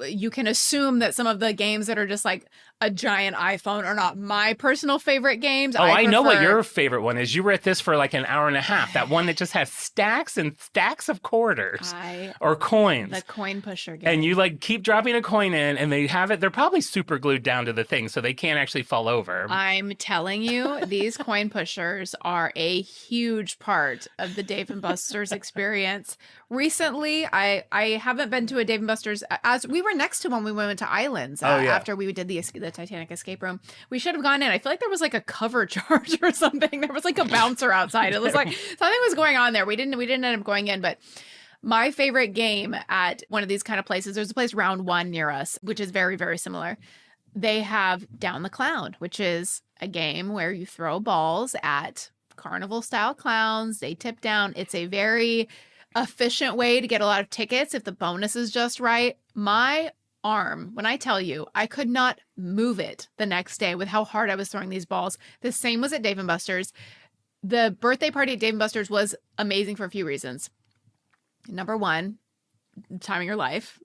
you can assume that some of the games that are just like a giant iPhone are not my personal favorite games. I know what your favorite one is. You were at this for like an hour and a half. That one that just has stacks and stacks of quarters or coins. The coin pusher game. And you like keep dropping a coin in and they have it. They're probably super glued down to the thing so they can't actually fall over. I'm telling you, these coin pushers are a huge part of the Dave & Buster's experience. Recently, I haven't been to a Dave & Buster's, as we were next to one when we went to Islands after we did the Titanic escape room. We should have gone in. I feel like there was like a cover charge or something. There was like a bouncer outside. It was like something was going on there. We didn't end up going in, but my favorite game at one of these kind of places, there's a place Round One near us, which is very, very similar. They have Down the Clown, which is a game where you throw balls at carnival-style clowns. They tip down. It's a very efficient way to get a lot of tickets if the bonus is just right. My arm, when I tell you, I could not move it the next day with how hard I was throwing these balls. The same was at Dave & Buster's. The birthday party at Dave & Buster's was amazing for a few reasons. Number one, time of your life.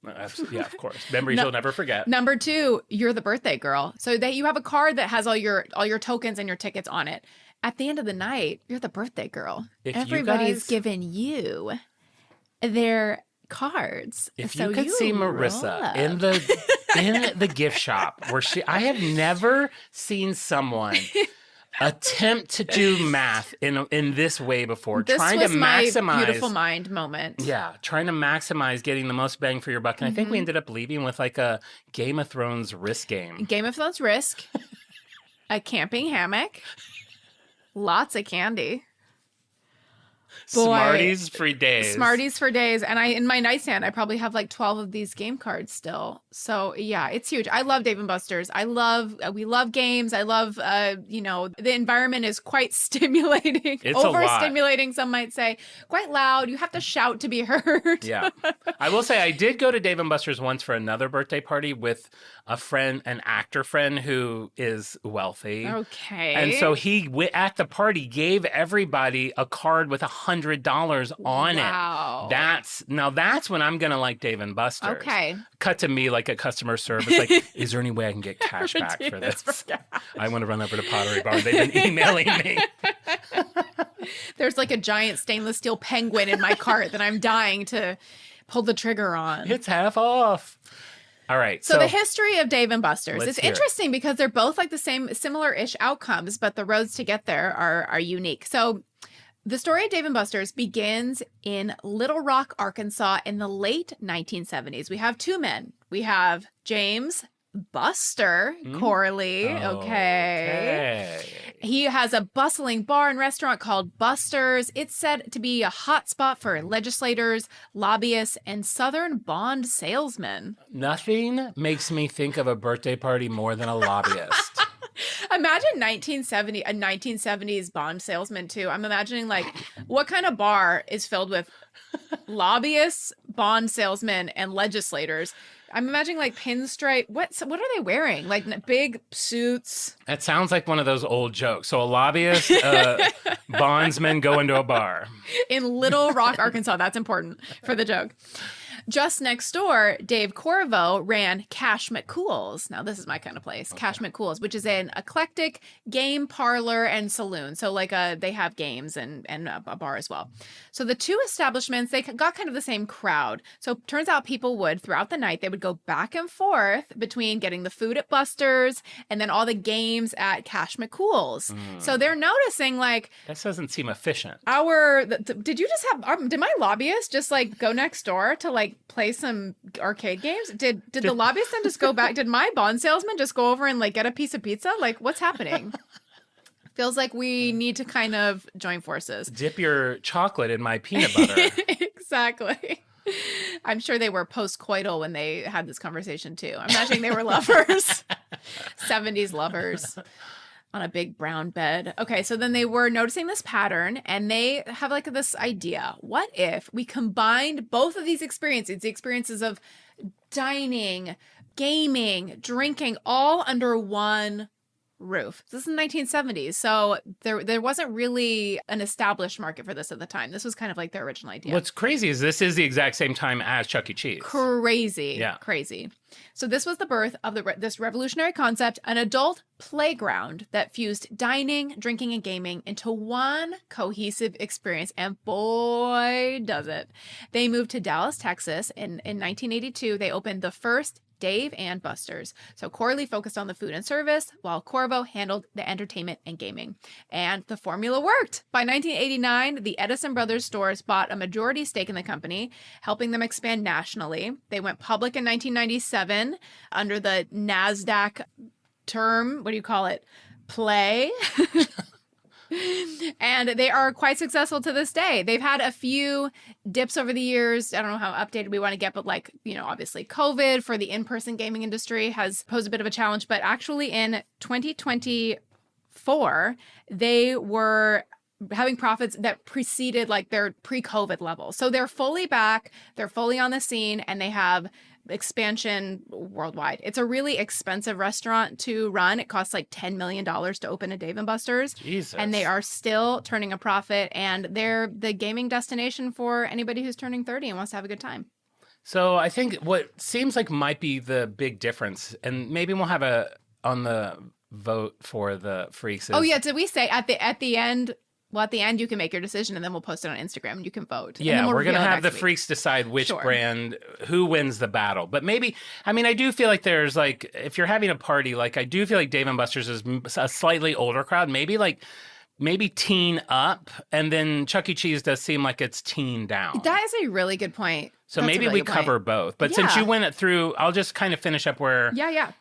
Yeah, of course. Memories you'll never forget. Number two, you're the birthday girl. So that you have a card that has all your tokens and your tickets on it. At the end of the night, you're the birthday girl. Everybody's giving you their cards. If you could see Marissa in the gift shop where I have never seen someone attempt to do math in this way before. This trying was to maximize my beautiful mind moment. Yeah, trying to maximize getting the most bang for your buck. And I think we ended up leaving with like a Game of Thrones Risk game. Game of Thrones Risk, a camping hammock, lots of candy. Smarties for days. Smarties for days. And in my nightstand, I probably have like 12 of these game cards still. So yeah, it's huge. I love Dave & Buster's. We love games. I love, the environment is quite stimulating. It's overstimulating, some might say. Quite loud. You have to shout to be heard. Yeah. I will say I did go to Dave & Buster's once for another birthday party with a friend, an actor friend who is wealthy. Okay. And so he, at the party, gave everybody a card with $100 on it. That's when I'm going to like Dave & Buster's. Okay. Cut to me like a customer service. Like, is there any way I can get cash back for this? I want to run over to Pottery Barn. They've been emailing me. There's like a giant stainless steel penguin in my cart that I'm dying to pull the trigger on. It's half off. All right. So the history of Dave & Buster's is interesting because they're both like the similar-ish outcomes, but the roads to get there are unique. So the story of Dave & Buster's begins in Little Rock, Arkansas in the late 1970s. We have two men. We have James Buster Corley. Okay. He has a bustling bar and restaurant called Buster's. It's said to be a hotspot for legislators, lobbyists, and Southern bond salesmen. Nothing makes me think of a birthday party more than a lobbyist. Imagine 1970s bond salesman too. I'm imagining like what kind of bar is filled with lobbyists, bond salesmen, and legislators. I'm imagining like pinstripe. What are they wearing? Like big suits. That sounds like one of those old jokes. So a lobbyist, bondsman go into a bar. In Little Rock, Arkansas. That's important for the joke. Just next door, Dave Corriveau ran Cash McCool's. Now, this is my kind of place, Cash McCool's, which is an eclectic game parlor and saloon. So, like, they have games and a bar as well. So the two establishments, they got kind of the same crowd. So turns out people would, throughout the night, they would go back and forth between getting the food at Buster's and then all the games at Cash McCool's. So they're noticing, like... That doesn't seem efficient. Did my lobbyist just, like, go next door to, like, play some arcade games? Did the lobbyist then just go back? Did my bond salesman just go over and, like, get a piece of pizza? Like, what's happening? Feels like we need to kind of join forces. Dip your chocolate in my peanut butter. Exactly. I'm sure they were post-coital when they had this conversation too. I'm imagining they were lovers. 70s lovers on a big brown bed. Okay, so then they were noticing this pattern and they have like this idea. What if we combined both of these experiences, the experiences of dining, gaming, drinking, all under one roof? This is the 1970s, so there wasn't really an established market for this at the time. This was kind of like their original idea. What's crazy is this is the exact same time as Chuck E. Cheese. Crazy. Yeah. Crazy. So this was the birth of this revolutionary concept, an adult playground that fused dining, drinking, and gaming into one cohesive experience. And boy, does it. They moved to Dallas, Texas. In 1982, they opened the first Dave and Buster's. So Corley focused on the food and service, while Corriveau handled the entertainment and gaming. And the formula worked. By 1989, the Edison Brothers stores bought a majority stake in the company, helping them expand nationally. They went public in 1997 under the NASDAQ term, what do you call it? Play. And they are quite successful to this day. They've had a few dips over the years. I don't know how updated we want to get, but like, you know, obviously COVID for the in-person gaming industry has posed a bit of a challenge. But actually in 2024, they were having profits that preceded like their pre-COVID levels. So they're fully back, they're fully on the scene, and they have expansion worldwide. It's a really expensive restaurant to run. It costs like $10 million to open a Dave & Buster's. Jesus. And they are still turning a profit, and they're the gaming destination for anybody who's turning 30 and wants to have a good time. So I think what seems like might be the big difference, and maybe we'll have on the vote for the freaks. Oh yeah, did we say at the end? Well, at the end, you can make your decision, and then we'll post it on Instagram, and you can vote. Yeah, we're going to have the week. freaks decide which brand, who wins the battle. But maybe, I mean, I do feel like there's like, if you're having a party, like I do feel like Dave & Buster's is a slightly older crowd, maybe teen up, and then Chuck E. Cheese does seem like it's teen down. That is a really good point. So That's maybe we cover both. But since you went it through, I'll just kind of finish up where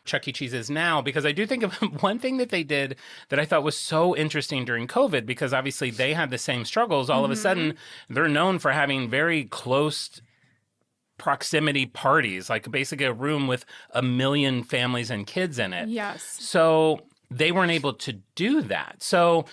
Chuck E. Cheese is now, because I do think of one thing that they did that I thought was so interesting during COVID, because obviously they had the same struggles. All of a sudden, they're known for having very close proximity parties, like basically a room with 1 million families and kids in it. Yes. So they weren't able to do that. So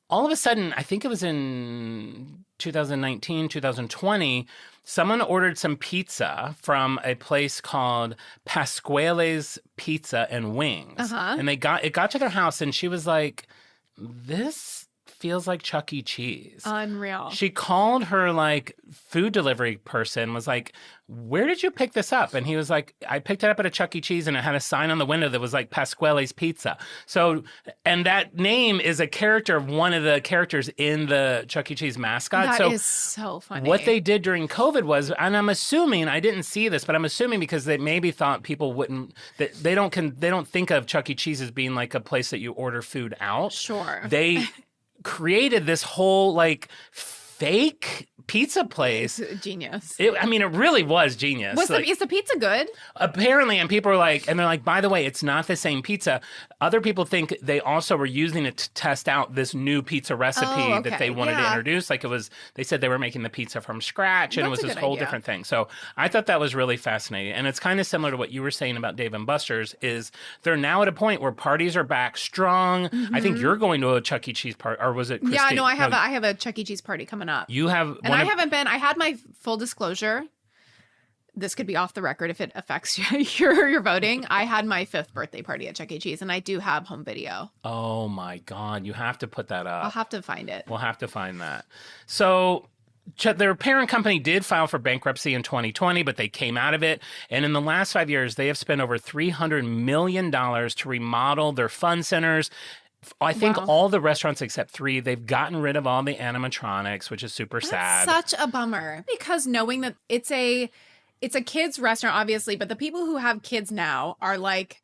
all of a sudden, I think it was in 2019, 2020, someone ordered some pizza from a place called Pasquale's Pizza and Wings. And it got to their house, and she was like, this feels like Chuck E. Cheese. Unreal. She called her like food delivery person, was like, where did you pick this up? And he was like, I picked it up at a Chuck E. Cheese, and it had a sign on the window that was like Pasquale's Pizza. So, and that name is a character of one of the characters in the Chuck E. Cheese mascot. That is so funny. What they did during COVID was, and I'm assuming, I didn't see this, but I'm assuming because they maybe thought people wouldn't, that they don't think of Chuck E. Cheese as being like a place that you order food out. Sure. They created this whole like fake pizza place. Genius. It really was genius. Is the pizza good? Apparently, and people are like, and they're like, by the way, it's not the same pizza. Other people think they also were using it to test out this new pizza recipe that they wanted to introduce. Like they said they were making the pizza from scratch, and it was this whole different thing. So I thought that was really fascinating. And it's kind of similar to what you were saying about Dave & Buster's, is they're now at a point where parties are back strong. I think you're going to a Chuck E. Cheese party, or was it Christine? Yeah, no, I have a Chuck E. Cheese party coming up. You have, and I haven't been. I had my full disclosure. This could be off the record if it affects your voting. I had my 5th birthday party at Chuck E. Cheese, and I do have home video. Oh my God, you have to put that up. I'll have to find it. We'll have to find that. So their parent company did file for bankruptcy in 2020, but they came out of it. And in the last 5 years, they have spent over $300 million to remodel their fun centers. I think all the restaurants except 3, they've gotten rid of all the animatronics, which is super sad. Such a bummer. Because knowing that it's a kids restaurant, obviously, but the people who have kids now are like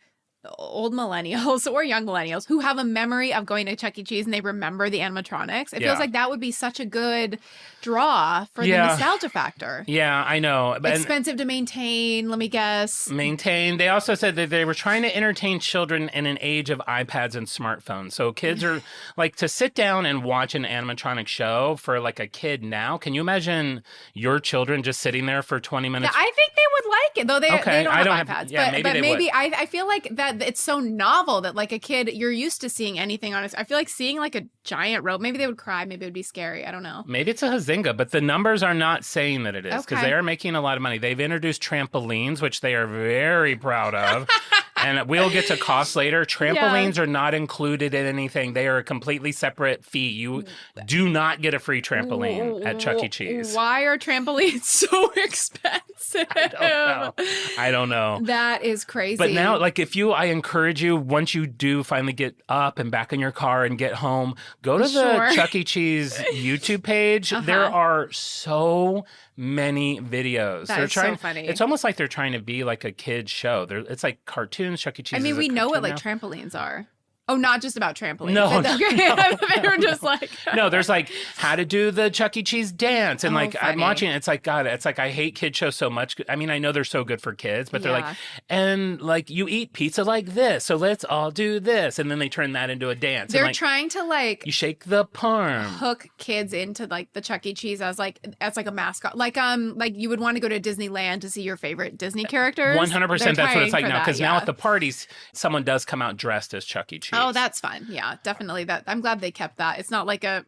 old millennials or young millennials who have a memory of going to Chuck E. Cheese and they remember the animatronics. It feels like that would be such a good draw for the nostalgia factor. Yeah, I know. Expensive to maintain, let me guess. Maintain. They also said that they were trying to entertain children in an age of iPads and smartphones. So kids are like to sit down and watch an animatronic show for like a kid now. Can you imagine your children just sitting there for 20 minutes? I think they would like it, though they don't have iPads. Maybe I feel like that it's so novel that like a kid, you're used to seeing anything on it. I feel like seeing like a giant rope, maybe they would cry, maybe it would be scary. I don't know. Maybe it's a Hazinga, but the numbers are not saying that it is because they are making a lot of money. They've introduced trampolines, which they are very proud of. And we'll get to cost later. Trampolines are not included in anything. They are a completely separate fee. You do not get a free trampoline at Chuck E. Cheese. Why are trampolines so expensive? I don't know. That is crazy. But now, like, I encourage you, once you do finally get up and back in your car and get home, go to the Chuck E. Cheese YouTube page. There are so many videos. They're so funny. It's almost like they're trying to be like a kid's show. It's like cartoons. Chuck E. Cheese. I mean, we know what like trampolines are. Oh, not just about trampolines. No, they were just like no. There's like how to do the Chuck E. Cheese dance, and like funny. I'm watching it. It's like God. It's like I hate kid shows so much. I mean, I know they're so good for kids, but they're like, and like you eat pizza like this, so let's all do this, and then they turn that into a dance. They're and, like, trying to like you shake the palm, hook kids into like the Chuck E. Cheese as like a mascot, like you would want to go to Disneyland to see your favorite Disney characters. 100%. That's what it's like now. Because now at the parties, someone does come out dressed as Chuck E. Cheese. Oh, that's fun. Yeah, definitely. That I'm glad they kept that. It's not like a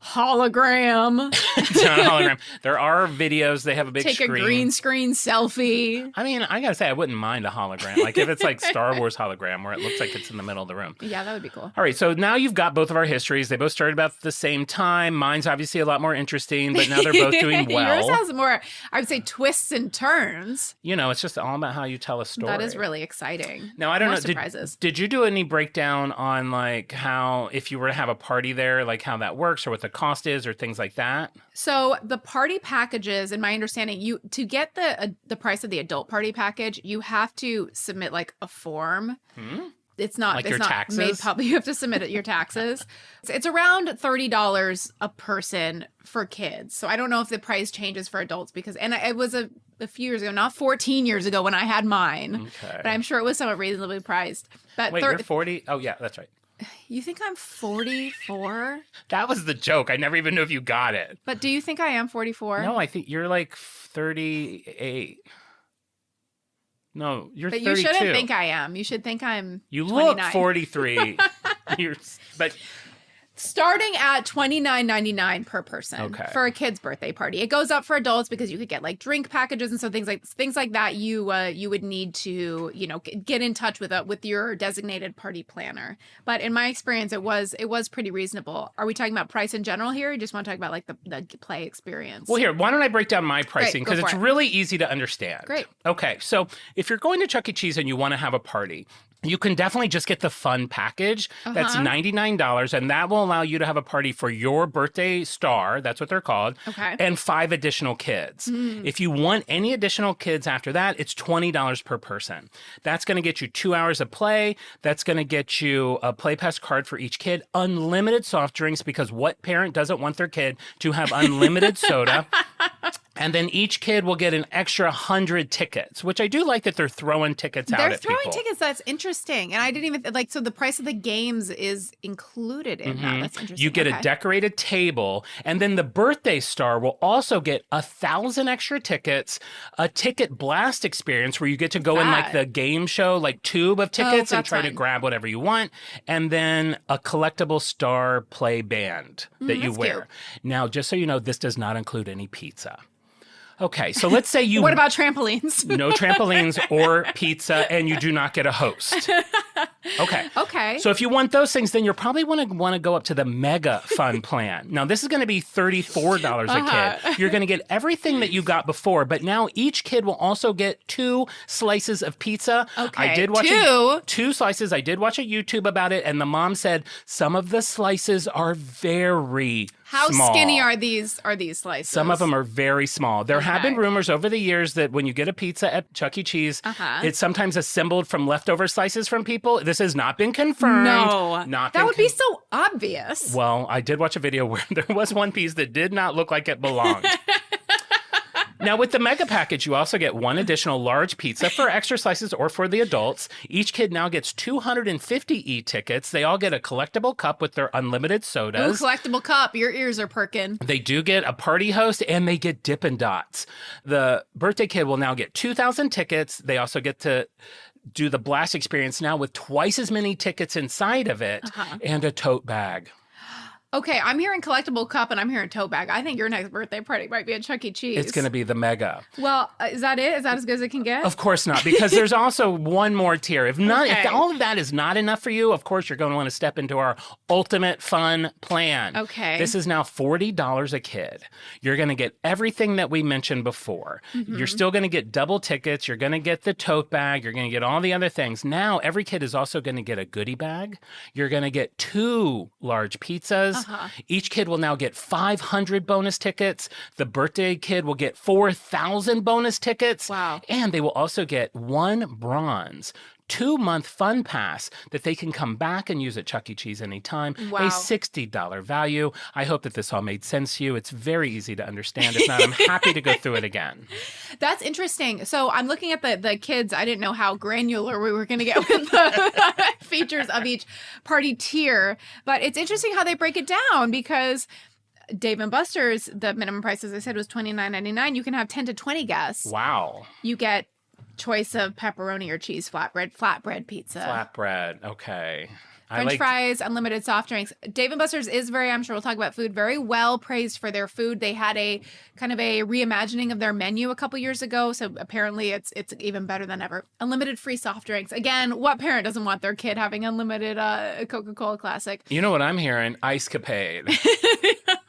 hologram. It's not a hologram. There are videos. They have a big screen. Take a green screen selfie. I mean, I gotta say, I wouldn't mind a hologram. Like if it's like Star Wars hologram where it looks like it's in the middle of the room. Yeah, that would be cool. All right, so now you've got both of our histories. They both started about the same time. Mine's obviously a lot more interesting, but now they're both doing well. Yours has more, I would say, twists and turns. You know, it's just all about how you tell a story. That is really exciting. Now, I don't know. Surprises. Did you do any breakdown on like how, if you were to have a party there, like how that works or what the cost is or things like that? So the party packages, in my understanding, to get the price of the adult party package, you have to submit like a form. It's not like it's your not taxes? made public. You have to submit your taxes. It's around $30 a person for kids. So I don't know if the price changes for adults it was a few years ago, not 14 years ago when I had mine. Okay. But I'm sure it was somewhat reasonably priced. But wait, you're 40? Oh yeah, that's right. You think I'm 44? That was the joke. I never even knew if you got it. But do you think I am 44? No, I think you're like 38. No, you're 32. But you shouldn't think I am. You should think I'm You 29. look 43. But starting at $29.99 per person for a kid's birthday party. It goes up for adults because you could get like drink packages and so things like that. You would need to get in touch with your designated party planner. But in my experience, it was pretty reasonable. Are we talking about price in general here? Or you just want to talk about like the play experience? Well, here, why don't I break down my pricing because it's really easy to understand. Great. Okay, so if you're going to Chuck E. Cheese and you want to have a party, you can definitely just get the fun package. That's $99, and that will allow you to have a party for your birthday star. That's what they're called. Okay. And 5 additional kids. If you want any additional kids after that, it's $20 per person. That's going to get you 2 hours of play. That's going to get you a Play Pass card for each kid, unlimited soft drinks, because what parent doesn't want their kid to have unlimited soda? And then each kid will get an extra 100 tickets, which I do like that they're throwing tickets out at people. They're throwing tickets. That's interesting. And I didn't even, so the price of the games is included in that. That's interesting. You get a decorated table, and then the birthday star will also get 1,000 extra tickets, a ticket blast experience where you get to go in like the game show, like tube of tickets and try to grab whatever you want, and then a collectible star play band that you wear. Cute. Now, just so you know, this does not include any pizza. Okay, so let's say you... What about trampolines? No trampolines or pizza, and you do not get a host. Okay. Okay. So if you want those things, then you're probably want to go up to the mega fun plan. Now, this is going to be $34 a kid. You're going to get everything that you got before, but now each kid will also get 2 slices of pizza. Okay. I did watch 2? 2 slices. I did watch a YouTube about it, and the mom said some of the slices are very How small. skinny are these slices? Some of them are very small. There have been rumors over the years that when you get a pizza at Chuck E. Cheese, it's sometimes assembled from leftover slices from people. This has not been confirmed. No. That would be so obvious. Well, I did watch a video where there was one piece that did not look like it belonged. Now, with the mega package, you also get 1 additional large pizza for extra slices or for the adults. Each kid now gets 250 e-tickets. They all get a collectible cup with their unlimited sodas. Ooh, collectible cup. Your ears are perking. They do get a party host, and they get Dippin' Dots. The birthday kid will now get 2,000 tickets. They also get to do the blast experience now with twice as many tickets inside of it and a tote bag. Okay, I'm hearing collectible cup and I'm hearing tote bag. I think your next birthday party might be at Chuck E. Cheese. It's going to be the mega. Well, is that it? Is that as good as it can get? Of course not, because there's also one more tier. If all of that is not enough for you, of course you're going to want to step into our ultimate fun plan. Okay. This is now $40 a kid. You're going to get everything that we mentioned before. You're still going to get double tickets. You're going to get the tote bag. You're going to get all the other things. Now every kid is also going to get a goodie bag. You're going to get 2 large pizzas. Each kid will now get 500 bonus tickets. The birthday kid will get 4,000 bonus tickets. Wow. And they will also get 1 bronze 2-month fun pass that they can come back and use at Chuck E. Cheese anytime. Wow. A $60 value. I hope that this all made sense to you. It's very easy to understand. If not, I'm happy to go through it again. That's interesting. So I'm looking at the kids. I didn't know how granular we were going to get with the features of each party tier. But it's interesting how they break it down because Dave & Buster's, the minimum price, as I said, was $29.99. You can have 10 to 20 guests. Wow. You get choice of pepperoni or cheese flatbread pizza. Flatbread. Okay. French fries, unlimited soft drinks. Dave & Buster's is I'm sure we'll talk about food, very well praised for their food. They had a kind of a reimagining of their menu a couple years ago, so apparently it's even better than ever. Unlimited free soft drinks. Again, what parent doesn't want their kid having unlimited Coca-Cola Classic? You know what I'm hearing? Ice-capade.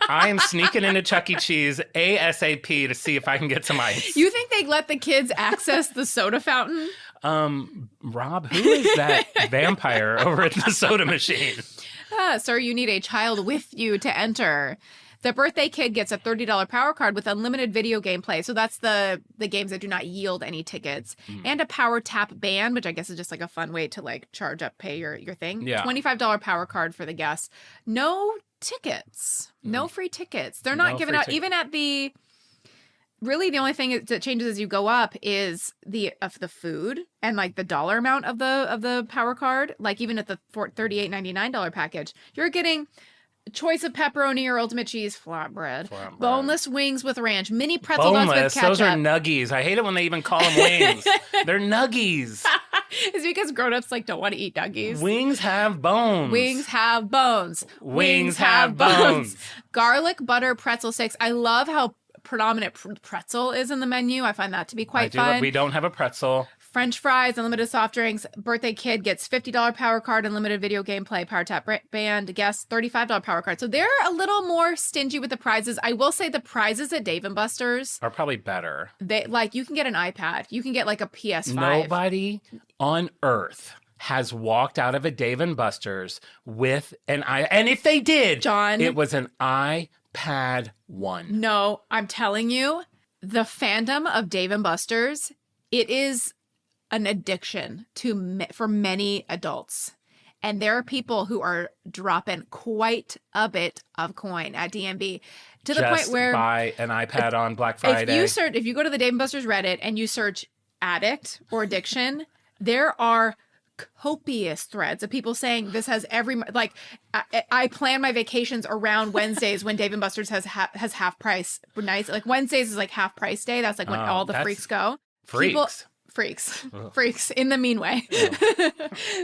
I am sneaking into Chuck E. Cheese ASAP to see if I can get some ice. You think they'd let the kids access the soda fountain? Rob, who is that vampire over at the soda machine? Sir, you need a child with you to enter. The birthday kid gets a $30 power card with unlimited video game play. So that's the games that do not yield any tickets. And a power tap band, which I guess is just like a fun way to like charge up, pay your thing. Yeah. $25 power card for the guests. No tickets. No free tickets. They're not giving out even at the... Really, the only thing that changes as you go up is the food and like the dollar amount of the power card. Like even at the $38.99 package, you're getting choice of pepperoni or ultimate cheese flatbread, boneless wings with ranch, mini pretzel nuts with ketchup. Those are nuggies. I hate it when they even call them wings. They're nuggies. It's because grown-ups like don't want to eat nuggies. Wings have bones. Wings have bones. Wings have bones. Garlic butter pretzel sticks. I love how predominant pretzel is in the menu. I find that to be quite fun. We don't have a pretzel. French fries, unlimited soft drinks. Birthday kid gets $50 power card, unlimited video game play, power tap band. Guest $35 power card. So they're a little more stingy with the prizes. I will say the prizes at Dave & Buster's are probably better. They you can get an iPad. You can get like a PS5. Nobody on earth has walked out of a Dave & Buster's with an iPad. And if they did, John, it was an iPad 1. No, I'm telling you, the fandom of Dave & Buster's, it is an addiction for many adults. And there are people who are dropping quite a bit of coin at DMB to the point where buy an iPad on Black Friday. If you go to the Dave & Buster's Reddit and you search addict or addiction, there are copious threads of people saying this has I plan my vacations around Wednesdays when Dave & Buster's has half price nights. Like Wednesdays is like half price day. That's like when all the freaks go. Freaks in the mean way. Yeah.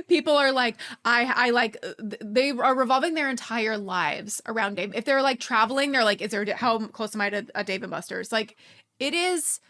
People are like, they are revolving their entire lives around Dave. If they're like traveling, they're like, how close am I to a Dave & Buster's? Like, it is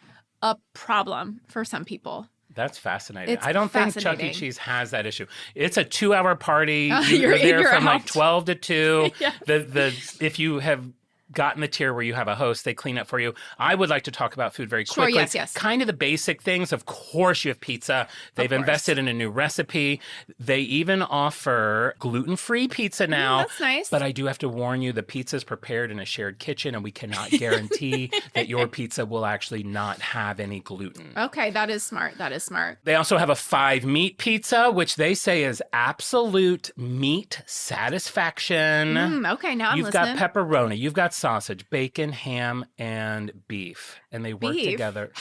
a problem for some people. That's fascinating. It's I don't think Chuck E. fascinating. Cheese has that issue. It's a 2-hour party. You're You're in, there you're from like out. 12 to 2. Yes. If you have gotten the tier where you have a host, they clean up for you. I would like to talk about food very Sure, quickly. yes. Kind of the basic things. Of course, you have pizza. They've course. invested in a new recipe. They even offer gluten-free pizza now. That's nice. But I do have to warn you, the pizza is prepared in a shared kitchen, and we cannot guarantee that your pizza will actually not have any gluten. Okay, that is smart. That is smart. They also have a 5-meat pizza, which they say is absolute meat satisfaction. Okay, now I'm You've listening. got pepperoni, you've got sausage, bacon, ham, and beef. And they work Beef? together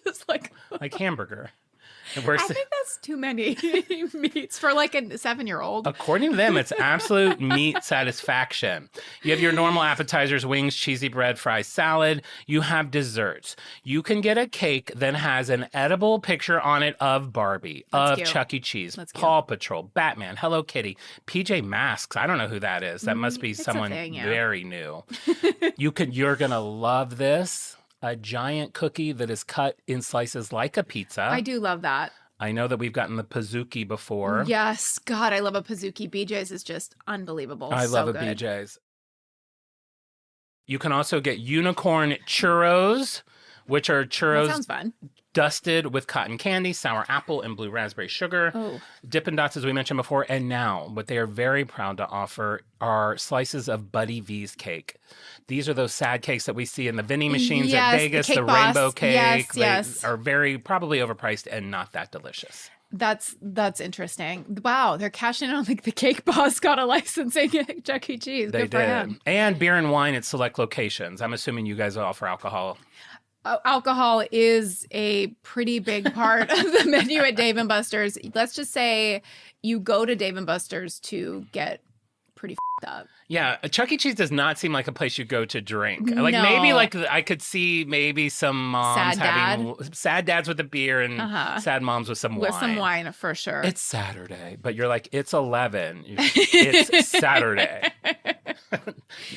Just like like hamburger. It I works. think that's too many meats for like a 7-year-old. According to them, it's absolute meat satisfaction. You have your normal appetizers, wings, cheesy bread, fries, salad. You have desserts. You can get a cake that has an edible picture on it of Barbie, That's of cute. Chuck E. Cheese, That's cute. Paw Patrol, Batman, Hello Kitty, PJ Masks. I don't know who that is. That must be It's a someone thing, yeah. very new. You're going to love this. A giant cookie that is cut in slices like a pizza. I do love that. I know that we've gotten the Pizookie before. Yes, God, I love a Pizookie. BJ's is just unbelievable. I So love a good. BJ's. You can also get unicorn churros, which are That churros sounds fun. dusted with cotton candy, sour apple, and blue raspberry sugar. Oh. Dippin' Dots, as we mentioned before. And now, what they are very proud to offer are slices of Buddy V's cake. These are those sad cakes that we see in the vending machines Yes, at the Vegas, Cake the Boss. rainbow cake. Yes, They yes. are very probably overpriced and not that delicious. That's interesting. Wow, they're cashing in on like the Cake Boss got a licensing at Chuck E. Cheese. They Good for did. him. And beer and wine at select locations. I'm assuming you guys offer alcohol. Alcohol is a pretty big part of the menu at Dave & Buster's. Let's just say you go to Dave & Buster's to get pretty up. Yeah, Chuck E. Cheese does not seem like a place you go to drink. Like No. maybe like I could see maybe some moms Sad having sad dads with a beer and sad moms with some wine. With some wine, for sure. It's Saturday, but you're like, it's 11. It's Saturday.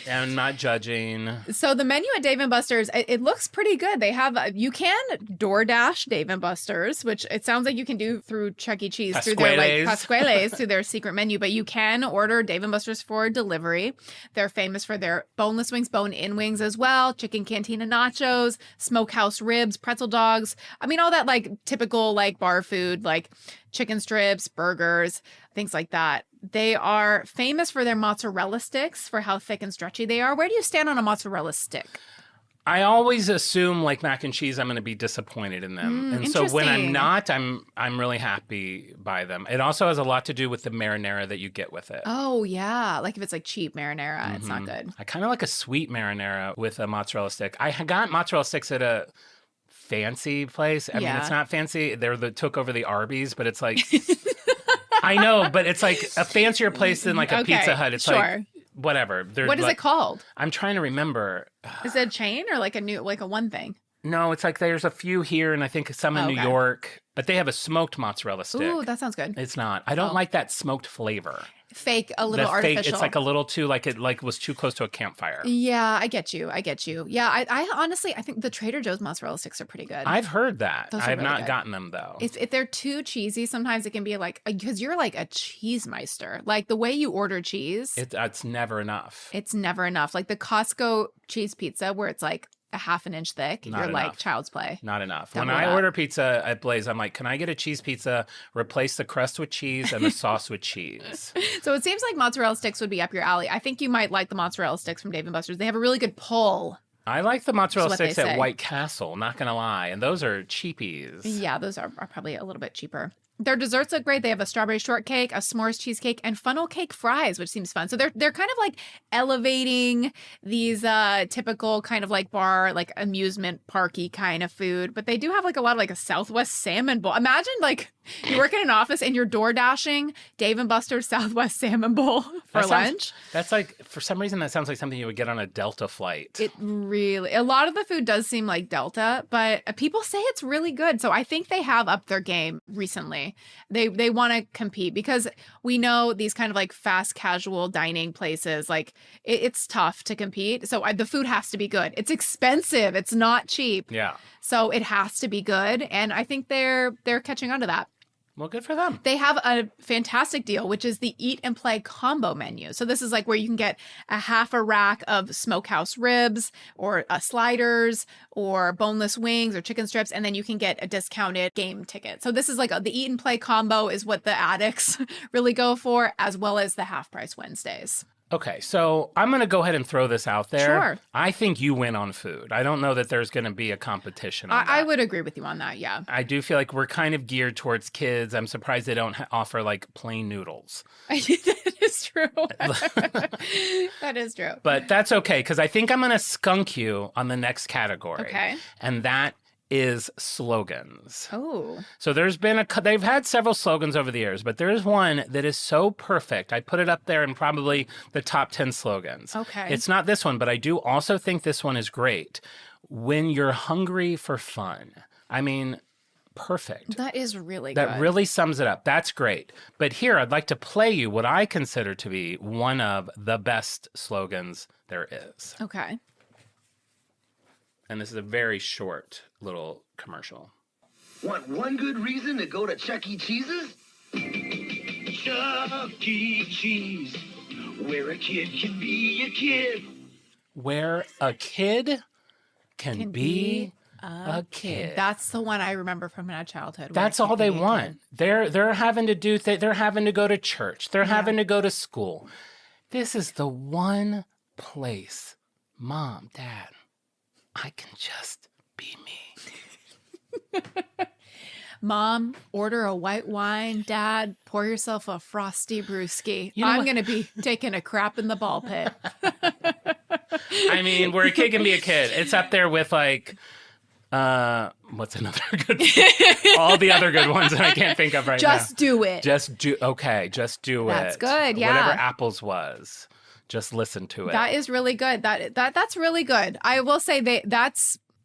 I'm not judging. So the menu at Dave & Buster's, it looks pretty good. They have, you can DoorDash Dave & Buster's, which it sounds like you can do through Chuck E. Cheese, through their like Pasquales, through their secret menu, but you can order Dave & Buster's for delivery. They're famous for their boneless wings, bone-in wings as well, chicken cantina nachos, smokehouse ribs, pretzel dogs. I mean, all that like typical like bar food, like chicken strips, burgers, things like that. They are famous for their mozzarella sticks, for how thick and stretchy they are. Where do you stand on a mozzarella stick? I always assume, like mac and cheese, I'm going to be disappointed in them, and so when I'm interesting. not, I'm really happy by them. It also has a lot to do with the marinara that you get with it. Oh, yeah. Like if it's like cheap marinara, it's not Mhm. good. I kind of like a sweet marinara with a mozzarella stick. I got mozzarella sticks at a fancy place. I mean, Yeah. it's not fancy. Took over the Arby's, but it's like I know, but it's like a fancier place than like a Okay, Pizza Hut. It's sure. like whatever. They're What is like, it called? I'm trying to remember. Is it a chain or like a one thing? No, it's like there's a few here, and I think some in Oh, New okay. York. But they have a smoked mozzarella stick. Ooh, that sounds good. It's not. I don't Oh. like that smoked flavor. Fake, a little The fake. artificial. It's like a little too like it like was too close to a campfire. Yeah, I get you. Yeah, I honestly, I think the Trader Joe's mozzarella sticks are pretty good. I've heard that. Those are I have really not good. gotten them though. If they're too cheesy, sometimes it can be like, because you're like a cheese meister. Like the way you order cheese, It's never enough. it's never enough. Like the Costco cheese pizza where it's like a half an inch thick, Not you're like enough. child's play. Not enough. Double When I that. order pizza at Blaze, I'm like, can I get a cheese pizza? Replace the crust with cheese and the sauce with cheese. So it seems like mozzarella sticks would be up your alley. I think you might like the mozzarella sticks from Dave & Buster's. They have a really good pull. I like the mozzarella That's what sticks they at say. White Castle, not gonna lie. And those are cheapies. Yeah, those are probably a little bit cheaper. Their desserts look great. They have a strawberry shortcake, a s'mores cheesecake, and funnel cake fries, which seems fun. So they're kind of like elevating these typical kind of like bar, like amusement parky kind of food. But they do have like a lot of like a Southwest salmon bowl. Imagine like You work in an office and you're door dashing Dave & Buster's Southwest Salmon Bowl for lunch. That's like, for some reason, that sounds like something you would get on a Delta flight. It really, a lot of the food does seem like Delta, but people say it's really good. So I think they have upped their game recently. They want to compete because we know these kind of like fast casual dining places, like it's tough to compete. So the food has to be good. It's expensive. It's not cheap. Yeah. So it has to be good. And I think they're catching on to that. Well, good for them. They have a fantastic deal, which is the Eat and Play combo menu. So this is like where you can get a half a rack of smokehouse ribs or sliders or boneless wings or chicken strips, and then you can get a discounted game ticket. So this is like the Eat and Play combo is what the addicts really go for, as well as the half price Wednesdays. Okay, so I'm going to go ahead and throw this out there. Sure. I think you win on food. I don't know that there's going to be a competition on that. I would agree with you on that, yeah. I do feel like we're kind of geared towards kids. I'm surprised they don't offer like plain noodles. That is true. That is true. But that's okay, because I think I'm going to skunk you on the next category. Okay. And that is slogans. Oh. So they've had several slogans over the years, but there is one that is so perfect. I put it up there in probably the top 10 slogans. Okay. It's not this one, but I do also think this one is great. When you're hungry for fun. I mean, perfect. That is really That good. really sums it up. That's great. But here, I'd like to play you what I consider to be one of the best slogans there is. Okay. And this is a very short little commercial. Want one good reason to go to Chuck E. Cheese's? Chuck E. Cheese, where a kid can be a kid. Where a kid can be a kid. That's the one I remember from my childhood. That's all they want. They're having to do they're having to go to church. They're having to go to school. This is the one place, Mom, Dad, I can just be me. Mom, order a white wine. Dad, pour yourself a frosty brewski. You know I'm what? going to be taking a crap in the ball pit. I mean, where a kid can be a kid. It's up there with like, what's another good all the other good ones that I can't think of right now. Just do it. Just do it. That's good, yeah. Whatever Apple's was. Just listen to it. That is really good. That's really good. I will say it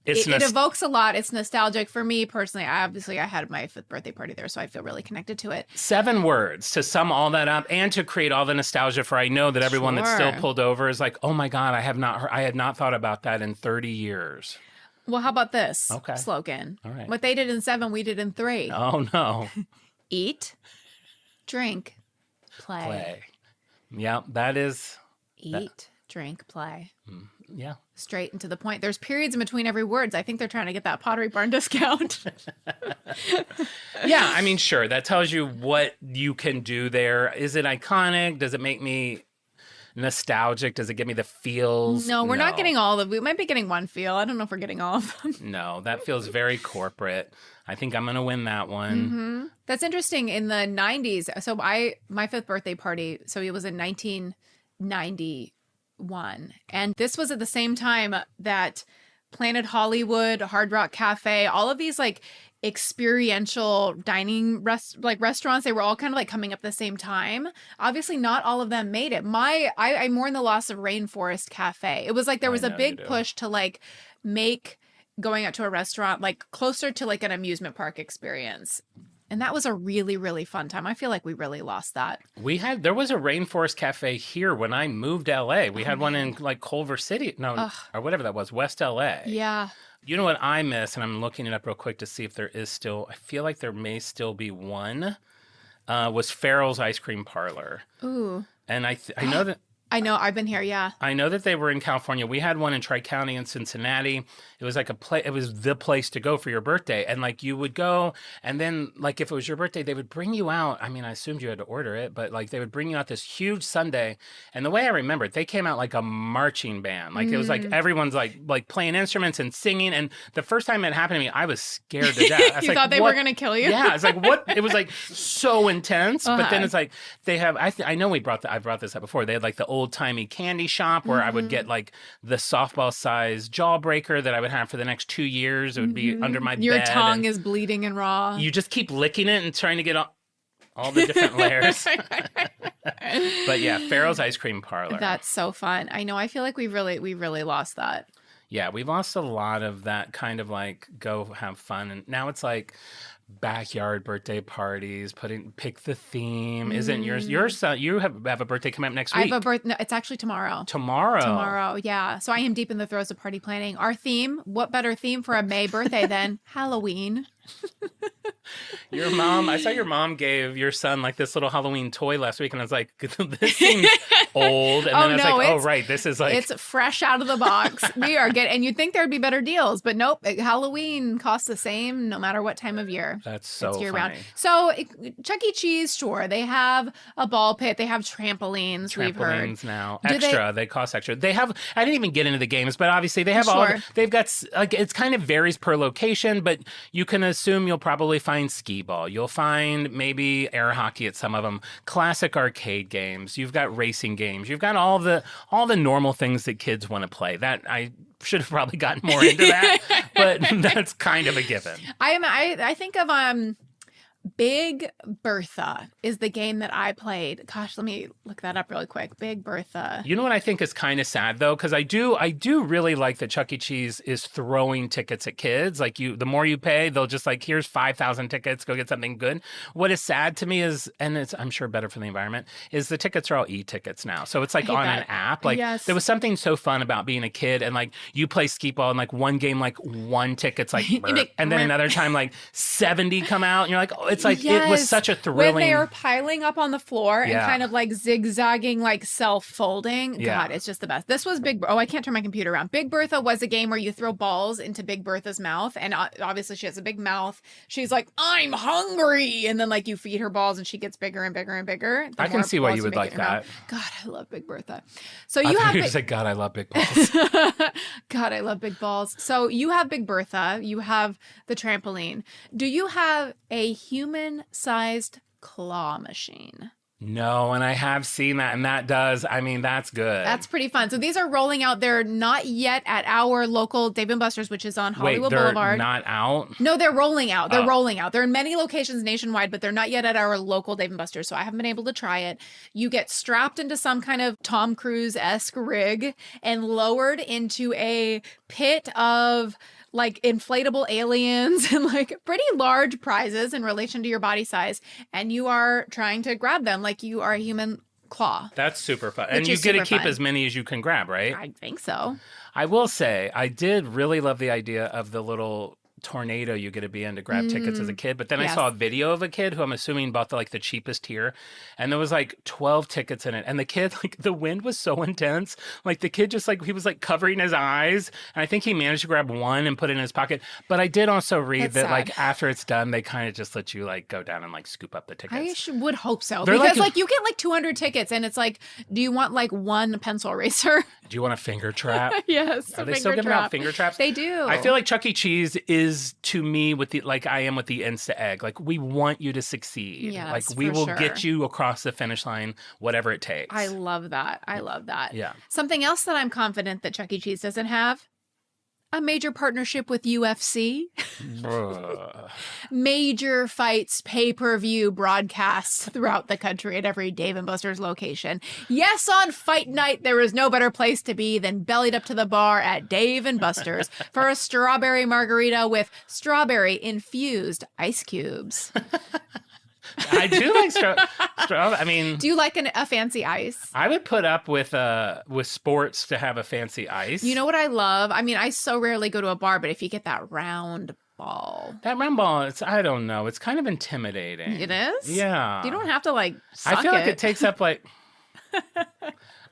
evokes a lot. It's nostalgic for me personally. I had my 5th birthday party there, so I feel really connected to it. 7 words to sum all that up and to create all the nostalgia for I know that everyone that's still pulled over is like, oh my God, I had not thought about that in 30 years. Well, how about this Slogan? slogan? All right. What they did in 7, we did in 3. Oh no. Eat, drink, play. Yeah, that is. Eat, drink, play. Yeah. Straight and to the point. There's periods in between every words. I think they're trying to get that Pottery Barn discount. Yeah, I mean, sure. That tells you what you can do there. Is it iconic? Does it make me nostalgic? Does it give me the feels? No, we're not getting all of. We might be getting one feel. I don't know if we're getting all of them. No, that feels very corporate. I think I'm going to win that one. Mm-hmm. That's interesting. In the 90s, so my 5th birthday party, so it was in 1991. And this was at the same time that Planet Hollywood, Hard Rock Cafe, all of these like experiential dining restaurants, they were all kind of like coming up at the same time. Obviously not all of them made it. I mourn the loss of Rainforest Cafe. It was like there was a big push to like make going out to a restaurant like closer to like an amusement park experience. And that was a really, really fun time. I feel like we really lost that. There was a Rainforest Cafe here when I moved to LA. We had one in like Culver City, or whatever that was, West LA. Yeah. You know what I miss, and I'm looking it up real quick to see if there is still, I feel like there may still be one, was Farrell's Ice Cream Parlor. Ooh. And I know that. I know. I've been here. Yeah. I know that they were in California. We had one in Tri-County in Cincinnati. It was like it was the place to go for your birthday. And like you would go, and then like if it was your birthday, they would bring you out. I mean, I assumed you had to order it, but like they would bring you out this huge sundae. And the way I remember it, they came out like a marching band. Like it was like everyone's like playing instruments and singing. And the first time it happened to me, I was scared to death. I was You thought they were going to kill you? Yeah. It's like, what? It was like so intense. But then it's like they have, I know I brought this up before. They had like the old old-timey candy shop where I would get like the softball-sized jawbreaker that I would have for the next 2 years. It would be under my bed. Your tongue is bleeding and raw. You just keep licking it and trying to get all the different layers. But yeah, Pharaoh's Ice Cream Parlor. That's so fun. I know. I feel like we really lost that. Yeah, we've lost a lot of that kind of like go have fun. And now it's like backyard birthday parties, pick the theme. Isn't your son, you have a birthday coming up next week? I have a birthday. No, it's actually tomorrow. Tomorrow, yeah. So I am deep in the throes of party planning. Our theme, what better theme for a May birthday than Halloween? Your mom, I saw your mom gave your son like this little Halloween toy last week, and I was like, this seems old. And then I was like, oh, right, this is like. It's fresh out of the box. We are getting, and you'd think there'd be better deals, but nope. Halloween costs the same no matter what time of year. That's so it's year funny. round. So Chuck E. Cheese, sure, they have a ball pit, they have trampolines. We've heard now extra. They cost extra. They have. I didn't even get into the games, but obviously they have all. They've got like it's kind of varies per location, but you can assume you'll probably find skee ball. You'll find maybe air hockey at some of them. Classic arcade games. You've got racing games. You've got all the normal things that kids want to play. That I should have probably gotten more into that, but that's kind of a given. I think of Big Bertha is the game that I played. Gosh, let me look that up really quick. Big Bertha. You know what I think is kind of sad though, because I do really like that Chuck E. Cheese is throwing tickets at kids. Like the more you pay, they'll just like, here's 5,000 tickets, go get something good. What is sad to me is, and it's I'm sure better for the environment, is the tickets are all e-tickets now. So it's like on an app. Like there was something so fun about being a kid and like you play skee ball and like one game like one ticket's like, and then another time like 70 come out and you're like, oh, it's like it was such a thrilling. When they are piling up on the floor and kind of like zigzagging, like self-folding. God, it's just the best. This was Big. Oh, I can't turn my computer around. Big Bertha was a game where you throw balls into Big Bertha's mouth, and obviously she has a big mouth. She's like, "I'm hungry," and then like you feed her balls, and she gets bigger and bigger and bigger. I can see why you would like that. God, I love Big Bertha. So you have. You said, "God, I love big balls." God, I love big balls. So you have Big Bertha. You have the trampoline. Do you have a human-sized claw machine? No, and I have seen that, and that's good. That's pretty fun. So these are rolling out. They're not yet at our local Dave & Buster's, which is on Hollywood Boulevard. They're not out? No, they're rolling out. They're rolling out. They're in many locations nationwide, but they're not yet at our local Dave & Buster's, so I haven't been able to try it. You get strapped into some kind of Tom Cruise-esque rig and lowered into a pit of like inflatable aliens and like pretty large prizes in relation to your body size, and you are trying to grab them like you are a human claw. That's super fun. And you get to keep as many as you can grab, right? I think so. I will say, I did really love the idea of the little tornado you get to be in to grab tickets as a kid, but then I saw a video of a kid who I'm assuming bought the cheapest tier, and there was like 12 tickets in it, and the kid, like the wind was so intense, like the kid just like he was like covering his eyes, and I think he managed to grab one and put it in his pocket. But I did also read that like after it's done, they kind of just let you like go down and like scoop up the tickets. I would hope so. Because like you get like 200 tickets, and it's like, do you want like one pencil eraser? Do you want a finger trap? Yes. Are they still giving out finger traps? They do. I feel like Chuck E. Cheese is to me with the like I am with the Insta Egg. Like we want you to succeed. Yes, like we will get you across the finish line, whatever it takes. I love that. I love that. Yeah. Something else that I'm confident that Chuck E. Cheese doesn't have. A major partnership with UFC. Major fights, pay-per-view broadcasts throughout the country at every Dave & Buster's location. Yes, on fight night, there is no better place to be than bellied up to the bar at Dave & Buster's for a strawberry margarita with strawberry-infused ice cubes. I do like straw. I mean, do you like a fancy ice? I would put up with sports to have a fancy ice. You know what I love? I mean, I so rarely go to a bar, but if you get that round ball, I don't know. It's kind of intimidating. It is? Yeah. You don't have to like suck I feel like it takes up like.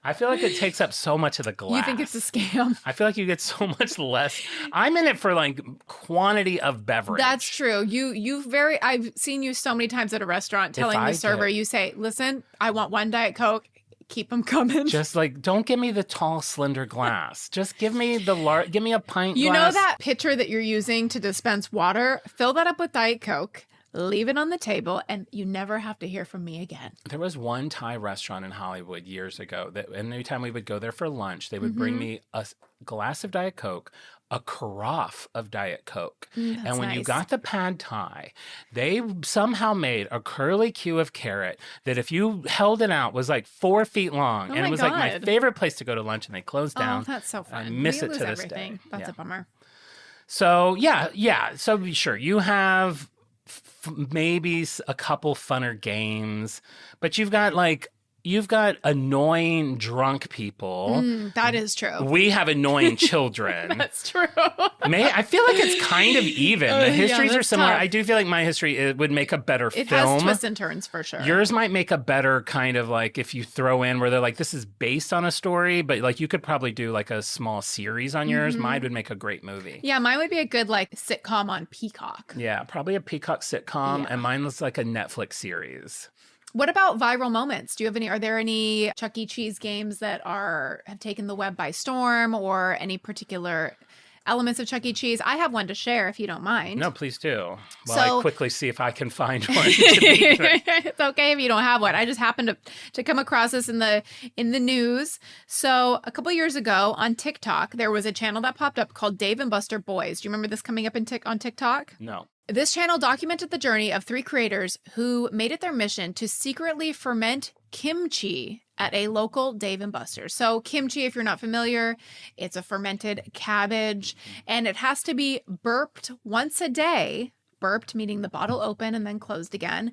I feel like it takes up so much of the glass. You think it's a scam? I feel like you get so much less. I'm in it for like quantity of beverage. That's true. I've seen you so many times at a restaurant telling the server, you say, listen, I want one Diet Coke. Keep them coming. Just like, don't give me the tall, slender glass. Just give me give me a pint glass. You know that pitcher that you're using to dispense water? Fill that up with Diet Coke. leave it on the table, and you never have to hear from me again. There was one Thai restaurant in Hollywood years ago that, and every time we would go there for lunch, they would bring me a glass of Diet Coke, a carafe of Diet Coke. And when you got the pad thai, they somehow made a curly Q of carrot that if you held it out was like 4 feet long. And it was like my favorite place to go to lunch, and they closed down. Oh, that's so fun. I miss it to this everything. day. That's a bummer. So, yeah. So, sure, you have maybe a couple funner games, but you've got annoying drunk people. That is true. We have annoying children. That's true. I feel like it's kind of even. The histories are similar. Tough. I do feel like my history would make a better film. It has twists and turns for sure. Yours might make a better kind of like if you throw in where they're like, this is based on a story, but like you could probably do like a small series on yours. Mine would make a great movie. Yeah, mine would be a good like sitcom on Peacock. Yeah, probably a Peacock sitcom, and mine was like a Netflix series. What about viral moments? Are there any Chuck E. Cheese games that have taken the web by storm, or any elements of Chuck E. Cheese? I have one to share if you don't mind. No, please do. Well, I quickly see if I can find one. It's okay if you don't have one. I just happened to come across this in the news. So a couple years ago on TikTok, there was a channel that popped up called Dave and Buster Boys. Do you remember this coming up on TikTok? No. This channel documented the journey of 3 creators who made it their mission to secretly ferment kimchi at a local Dave & Buster's. So kimchi, if you're not familiar, it's a fermented cabbage, and it has to be burped once a day, burped meaning the bottle open and then closed again,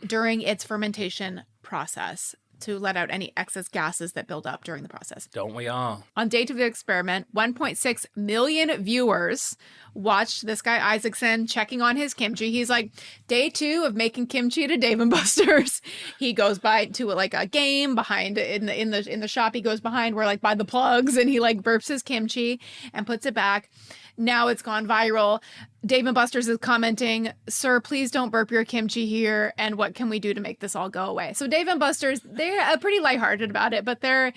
during its fermentation process to let out any excess gases that build up during the process. Don't we all? On day 2 of the experiment, 1.6 million viewers watched this guy Isaacson checking on his kimchi. He's like, day 2 of making kimchi at a Dave & Buster's. He goes by to like a game behind in the shop. He goes behind where like by the plugs, and he like burps his kimchi and puts it back. Now it's gone viral. Dave & Buster's is commenting, "Sir, please don't burp your kimchi here. And what can we do to make this all go away?" So Dave & Buster's, they're pretty lighthearted about it, but they're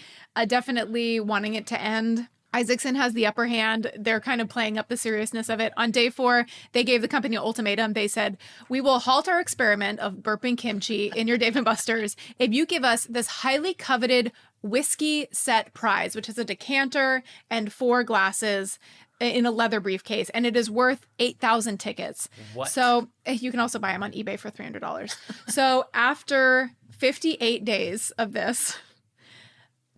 definitely wanting it to end. Isaacson has the upper hand. They're kind of playing up the seriousness of it. On day 4, they gave the company an ultimatum. They said, "We will halt our experiment of burping kimchi in your Dave & Buster's if you give us this highly coveted whiskey set prize," which is a decanter and 4 glasses in a leather briefcase, and it is worth 8,000 tickets. What? So you can also buy them on eBay for $300. So after 58 days of this,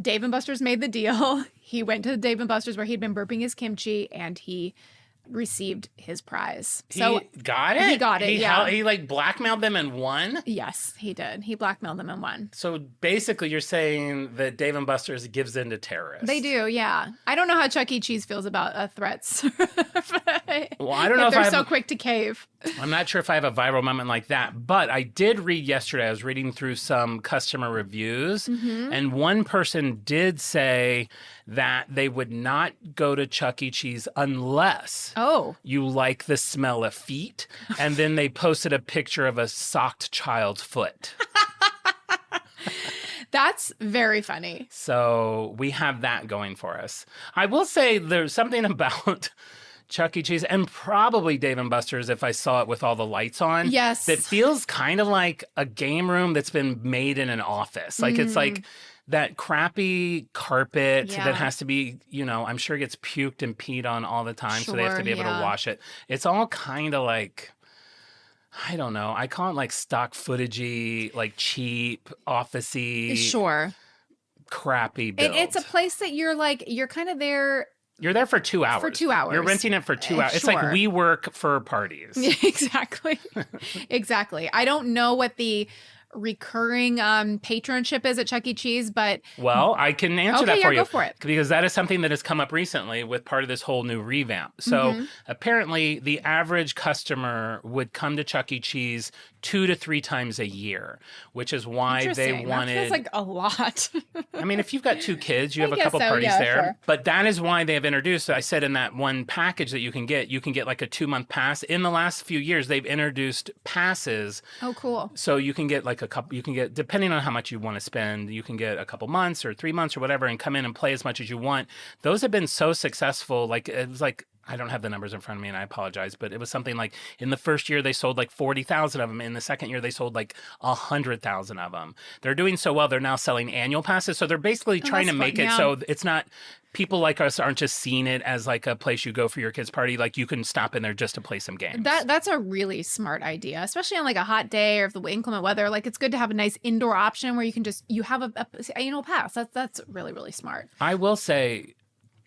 Dave & Buster's made the deal. He went to Dave & Buster's where he'd been burping his kimchi, and he received his prize. So he got it? He got it, He like blackmailed them and won? Yes, he did. He blackmailed them and won. So basically you're saying that Dave & Buster's gives in to terrorists. They do, yeah. I don't know how Chuck E. Cheese feels about threats. Well, I don't know if they're so quick to cave. I'm not sure if I have a viral moment like that, but I did read yesterday. I was reading through some customer reviews, and one person did say that they would not go to Chuck E. Cheese unless you like the smell of feet. And then they posted a picture of a socked child's foot. That's very funny. So we have that going for us. I will say there's something about Chuck E. Cheese and probably Dave & Buster's, if I saw it with all the lights on. Yes. That feels kind of like a game room that's been made in an office. Like it's like that crappy carpet that has to be, I'm sure gets puked and peed on all the time. So they have to be able to wash it. It's all kind of like, I don't know. I call it like stock footagey, like cheap, office-y. Sure. Crappy build. It's a place that you're kind of there. You're there for 2 hours. For 2 hours. You're renting it for 2 hours. It's Sure. like we work for parties. Exactly. Exactly. I don't know what the recurring patronship is at Chuck E. Cheese, but well, I can answer that for you. Go for it. Because that is something that has come up recently with part of this whole new revamp. So apparently the average customer would come to Chuck E. Cheese 2 to 3 times a year, which is why they wanted. That feels like a lot. I mean, if you've got 2 kids, you have a guess couple so, parties yeah, there. sure. But that is why they have introduced, I said in that one package that you can get like a 2-month pass. In the last few years, they've introduced passes. Oh, cool. So you can get like depending on how much you want to spend, you can get a couple months or 3 months or whatever and come in and play as much as you want. Those have been so successful. Like it was like I don't have the numbers in front of me and I apologize, but it was something like in the first year they sold like 40,000 of them. In the second year they sold like 100,000 of them. They're doing so well. They're now selling annual passes. So they're basically trying to make it so it's not people like us aren't just seeing it as like a place you go for your kids' party. Like you can stop in there just to play some games. That's a really smart idea, especially on like a hot day or if the inclement weather. Like it's good to have a nice indoor option where you can you have a annual pass. That's really, really smart. I will say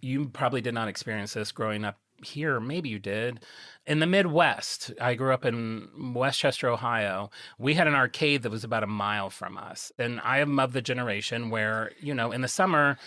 you probably did not experience this growing up here. Maybe you did. In the Midwest, I grew up in Westchester, Ohio. We had an arcade that was about a mile from us. And I am of the generation where, in the summer,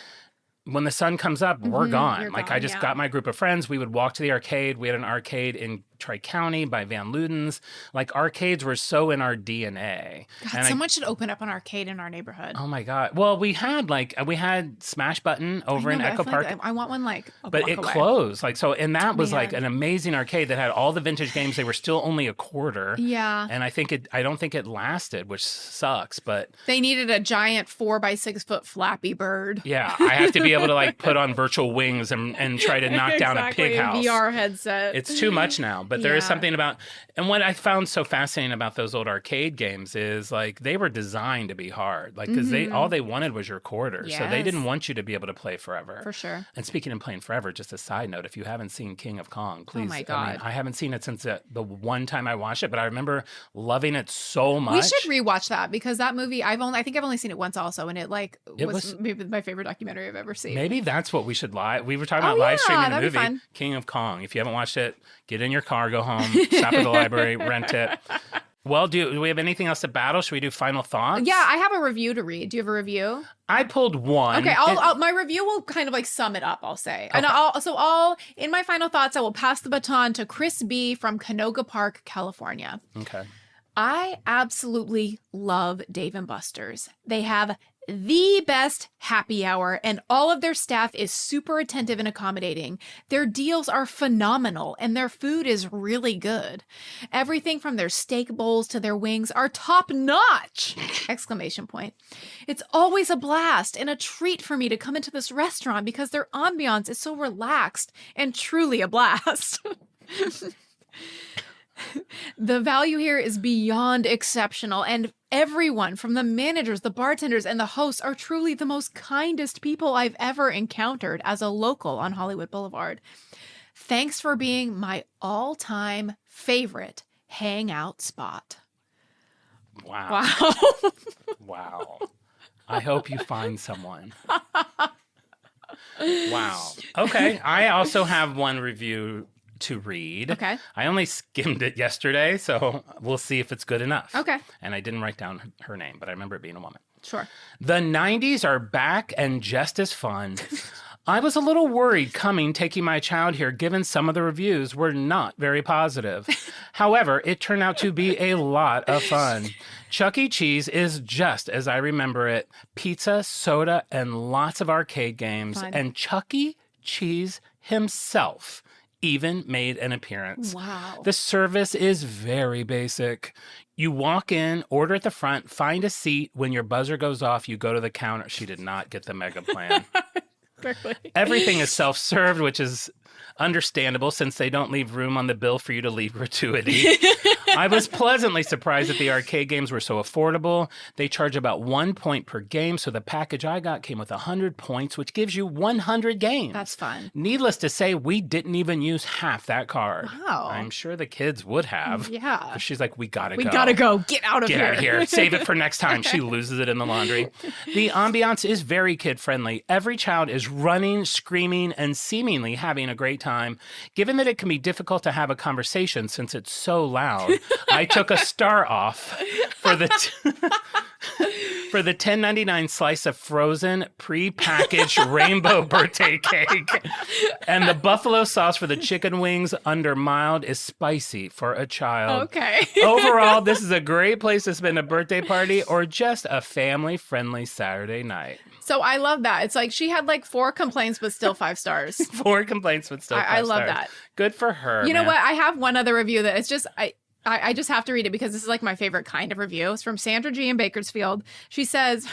when the sun comes up, we're gone. Like I just got my group of friends. We would walk to the arcade. We had an arcade in Tri-County by Van Luden's. Like arcades were so in our DNA. God, someone should open up an arcade in our neighborhood. Oh my God. Well, we had Smash Button over in Echo Park. I want one but it closed. And that was like an amazing arcade that had all the vintage games. They were still only a quarter. Yeah. And I don't think it lasted, which sucks, but they needed a giant 4x6 foot Flappy Bird. Yeah. I have to be able to put on virtual wings and try to knock down a pig house. VR headset. It's too much now. But there is something about, and what I found so fascinating about those old arcade games is they were designed to be hard, because all they wanted was your quarter, so they didn't want you to be able to play forever. For sure. And speaking of playing forever, just a side note: if you haven't seen King of Kong, please. Oh my God. I haven't seen it since the one time I watched it, but I remember loving it so much. We should rewatch that because that movie I think I've only seen it once also, and it was maybe my favorite documentary I've ever seen. Maybe that's what we should We were talking about live streaming the movie fun. King of Kong. If you haven't watched it, get in your car, go home, stop at the library, rent it. Well, do we have anything else to battle? Should we do final thoughts? Yeah, I have a review to read. Do you have a review? I pulled one. Okay, my review will kind of sum it up, I'll say. Okay. And in my final thoughts, I will pass the baton to Chris B. from Canoga Park, California. Okay. I absolutely love Dave & Buster's. They have the best happy hour, and all of their staff is super attentive and accommodating. Their deals are phenomenal, and their food is really good. Everything from their steak bowls to their wings are top-notch! Exclamation point. It's always a blast and a treat for me to come into this restaurant because their ambiance is so relaxed and truly a blast. The value here is beyond exceptional, and everyone from the managers, the bartenders, and the hosts are truly the most kindest people I've ever encountered as a local on Hollywood Boulevard. Thanks for being my all-time favorite hangout spot. Wow. Wow. I hope you find someone. Wow. Okay. I also have one review to read. Okay. I only skimmed it yesterday, so we'll see if it's good enough. Okay. And I didn't write down her name, but I remember it being a woman. Sure. The 90s are back and just as fun. I was a little worried taking my child here, given some of the reviews were not very positive. However, it turned out to be a lot of fun. Chuck E. Cheese is just as I remember it. Pizza, soda, and lots of arcade games. Fun. And Chuck E. Cheese himself even made an appearance. Wow. The service is very basic. You walk in, order at the front, find a seat. When your buzzer goes off, you go to the counter. She did not get the mega plan. Everything is self-served, which is understandable since they don't leave room on the bill for you to leave gratuity. I was pleasantly surprised that the arcade games were so affordable. They charge about 1 point per game, so the package I got came with 100 points, which gives you 100 games. That's fun. Needless to say, we didn't even use half that card. Wow. I'm sure the kids would have. Yeah. But she's like, we gotta go. We gotta go. Get out of here. Get out of here. Save it for next time. She loses it in the laundry. The ambiance is very kid-friendly. Every child is running, screaming, and seemingly having a great time. Given that it can be difficult to have a conversation since it's so loud, I took a star off for the for the $10.99 slice of frozen pre-packaged rainbow birthday cake. And the buffalo sauce for the chicken wings under mild is spicy for a child. Okay. Overall, this is a great place to spend a birthday party or just a family-friendly Saturday night. So I love that. It's like she had 4 complaints, but still 5 stars. 4 complaints, but still 5 stars. I love that. Good for her. You know what? I have one other review that it's just I just have to read it because this is my favorite kind of review. It's from Sandra G. in Bakersfield. She says,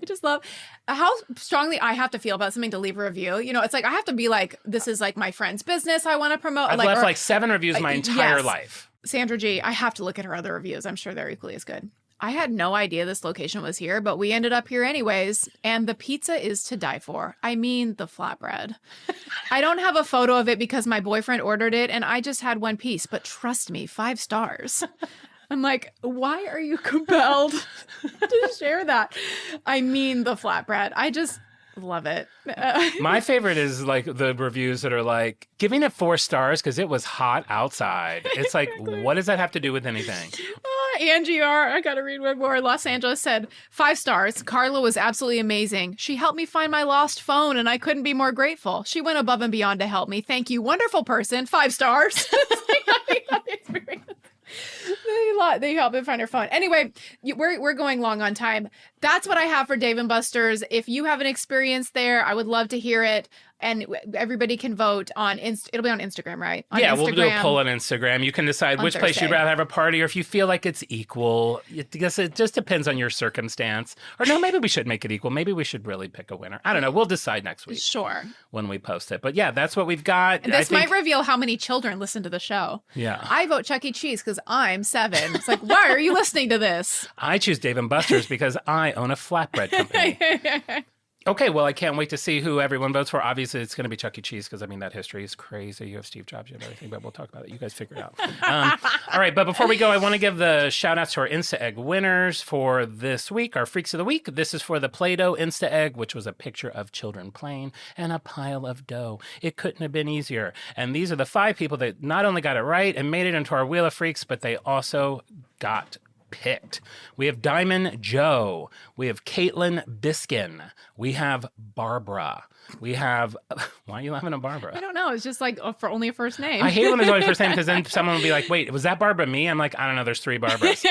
I just love how strongly I have to feel about something to leave a review. You know, it's like I have to be like, this is like my friend's business I want to promote. I've left like 7 reviews my entire life. Sandra G, I have to look at her other reviews. I'm sure they're equally as good. I had no idea this location was here, but we ended up here anyways. And the pizza is to die for. I mean, the flatbread. I don't have a photo of it because my boyfriend ordered it and I just had one piece. But trust me, 5 stars. I'm like, why are you compelled to share that? I mean, the flatbread. I just love it. My favorite is like the reviews that are like giving it 4 stars because it was hot outside. It's like, what does that have to do with anything? Angie R. I gotta read one more. Los Angeles said 5 stars. Carla was absolutely amazing. She helped me find my lost phone, and I couldn't be more grateful. She went above and beyond to help me. Thank you, wonderful person. 5 stars. They help me find her phone. Anyway, we're going long on time. That's what I have for Dave & Buster's. If you have an experience there, I would love to hear it. And everybody can vote on it'll be on Instagram, right? On yeah, Instagram, we'll do a poll on Instagram. You can decide which place you'd rather have a party, or if you feel like it's equal. I guess it just depends on your circumstance. Or no, maybe we should make it equal. Maybe we should really pick a winner. I don't know. We'll decide next week. Sure. When we post it. But yeah, that's what we've got. This might reveal how many children listen to the show. Yeah. I vote Chuck E. Cheese because I'm 7. It's like, why are you listening to this? I choose Dave & Buster's because I own a flatbread company. Okay, well, I can't wait to see who everyone votes for. Obviously, it's going to be Chuck E. Cheese because, I mean, that history is crazy. You have Steve Jobs, you have everything, but we'll talk about it. You guys figure it out. All right, but before we go, I want to give the shout-outs to our Insta-Egg winners for this week, our Freaks of the Week. This is for the Play-Doh Insta-Egg, which was a picture of children playing and a pile of dough. It couldn't have been easier. And these are the 5 people that not only got it right and made it into our Wheel of Freaks, but they also got picked. We have Diamond Joe. We have Caitlin Biskin. We have Barbara. We have... Why are you laughing at Barbara? I don't know. It's just like for only a first name. I hate when there's only first name because then someone will be like, wait, was that Barbara me? I'm like, I don't know. There's 3 Barbaras.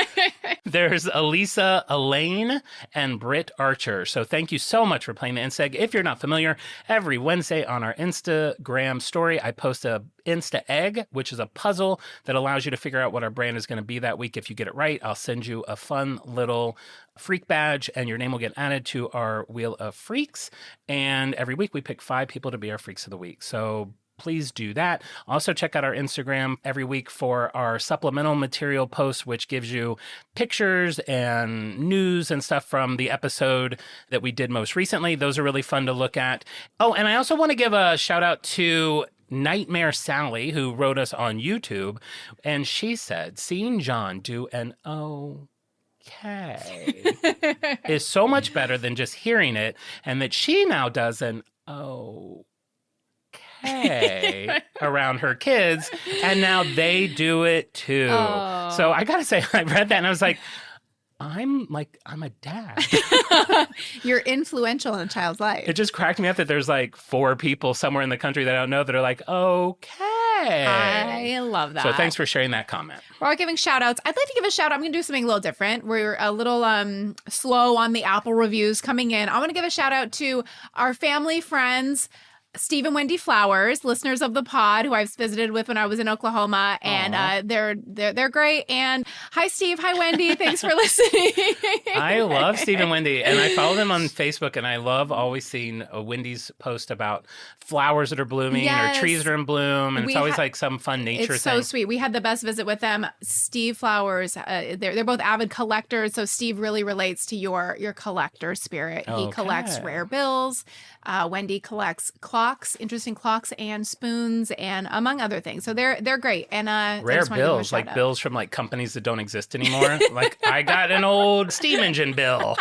There's Elisa Elaine and Britt Archer. So thank you so much for playing the Insta Egg. If you're not familiar, every Wednesday on our Instagram story, I post a Insta Egg, which is a puzzle that allows you to figure out what our brand is going to be that week. If you get it right, I'll send you a fun little freak badge and your name will get added to our Wheel of Freaks. And every week we pick 5 people to be our Freaks of the Week. So please do that. Also check out our Instagram every week for our supplemental material posts, which gives you pictures and news and stuff from the episode that we did most recently. Those are really fun to look at. Oh, and I also want to give a shout out to Nightmare Sally, who wrote us on YouTube. And she said, seeing Jon do an okay is so much better than just hearing it. And that she now does an okay around her kids, and now they do it too. Oh. So I gotta say, I read that and I was like, I'm a dad. You're influential in a child's life. It just cracked me up that there's like 4 people somewhere in the country that I don't know that are like, okay. I love that. So thanks for sharing that comment. We're all giving shout outs. I'd like to give a shout out. I'm going to do something a little different. We're a little slow on the Apple reviews coming in. I want to give a shout out to our family friends, Steve and Wendy Flowers, listeners of the pod, who I've visited with when I was in Oklahoma, and they're great. And hi, Steve. Hi, Wendy. Thanks for listening. I love Steve and Wendy, and I follow them on Facebook, and I love always seeing Wendy's post about flowers that are blooming or trees that are in bloom, and it's always like some fun nature thing. It's so sweet. We had the best visit with them. Steve Flowers, they're both avid collectors, so Steve really relates to your collector spirit. Okay. He collects rare bills. Wendy collects clocks, interesting clocks and spoons, and among other things. So they're great. And rare bills, like bills from like companies that don't exist anymore. Like I got an old steam engine bill.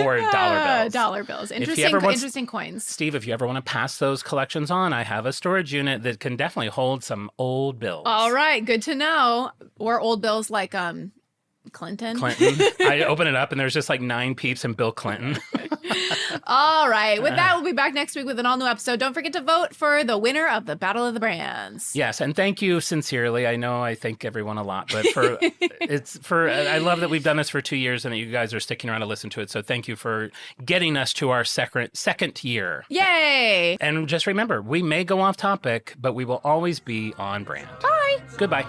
Or dollar bills. Interesting coins. Steve, if you ever want to pass those collections on, I have a storage unit that can definitely hold some old bills. All right, good to know. Or old bills like Clinton. I open it up and there's just like 9 peeps and Bill Clinton. All right. With that, we'll be back next week with an all-new episode. Don't forget to vote for the winner of the Battle of the Brands. Yes, and thank you sincerely. I know I thank everyone a lot, but I love that we've done this for 2 years and that you guys are sticking around to listen to it. So thank you for getting us to our second year. Yay! And just remember, we may go off topic, but we will always be on brand. Bye. Goodbye.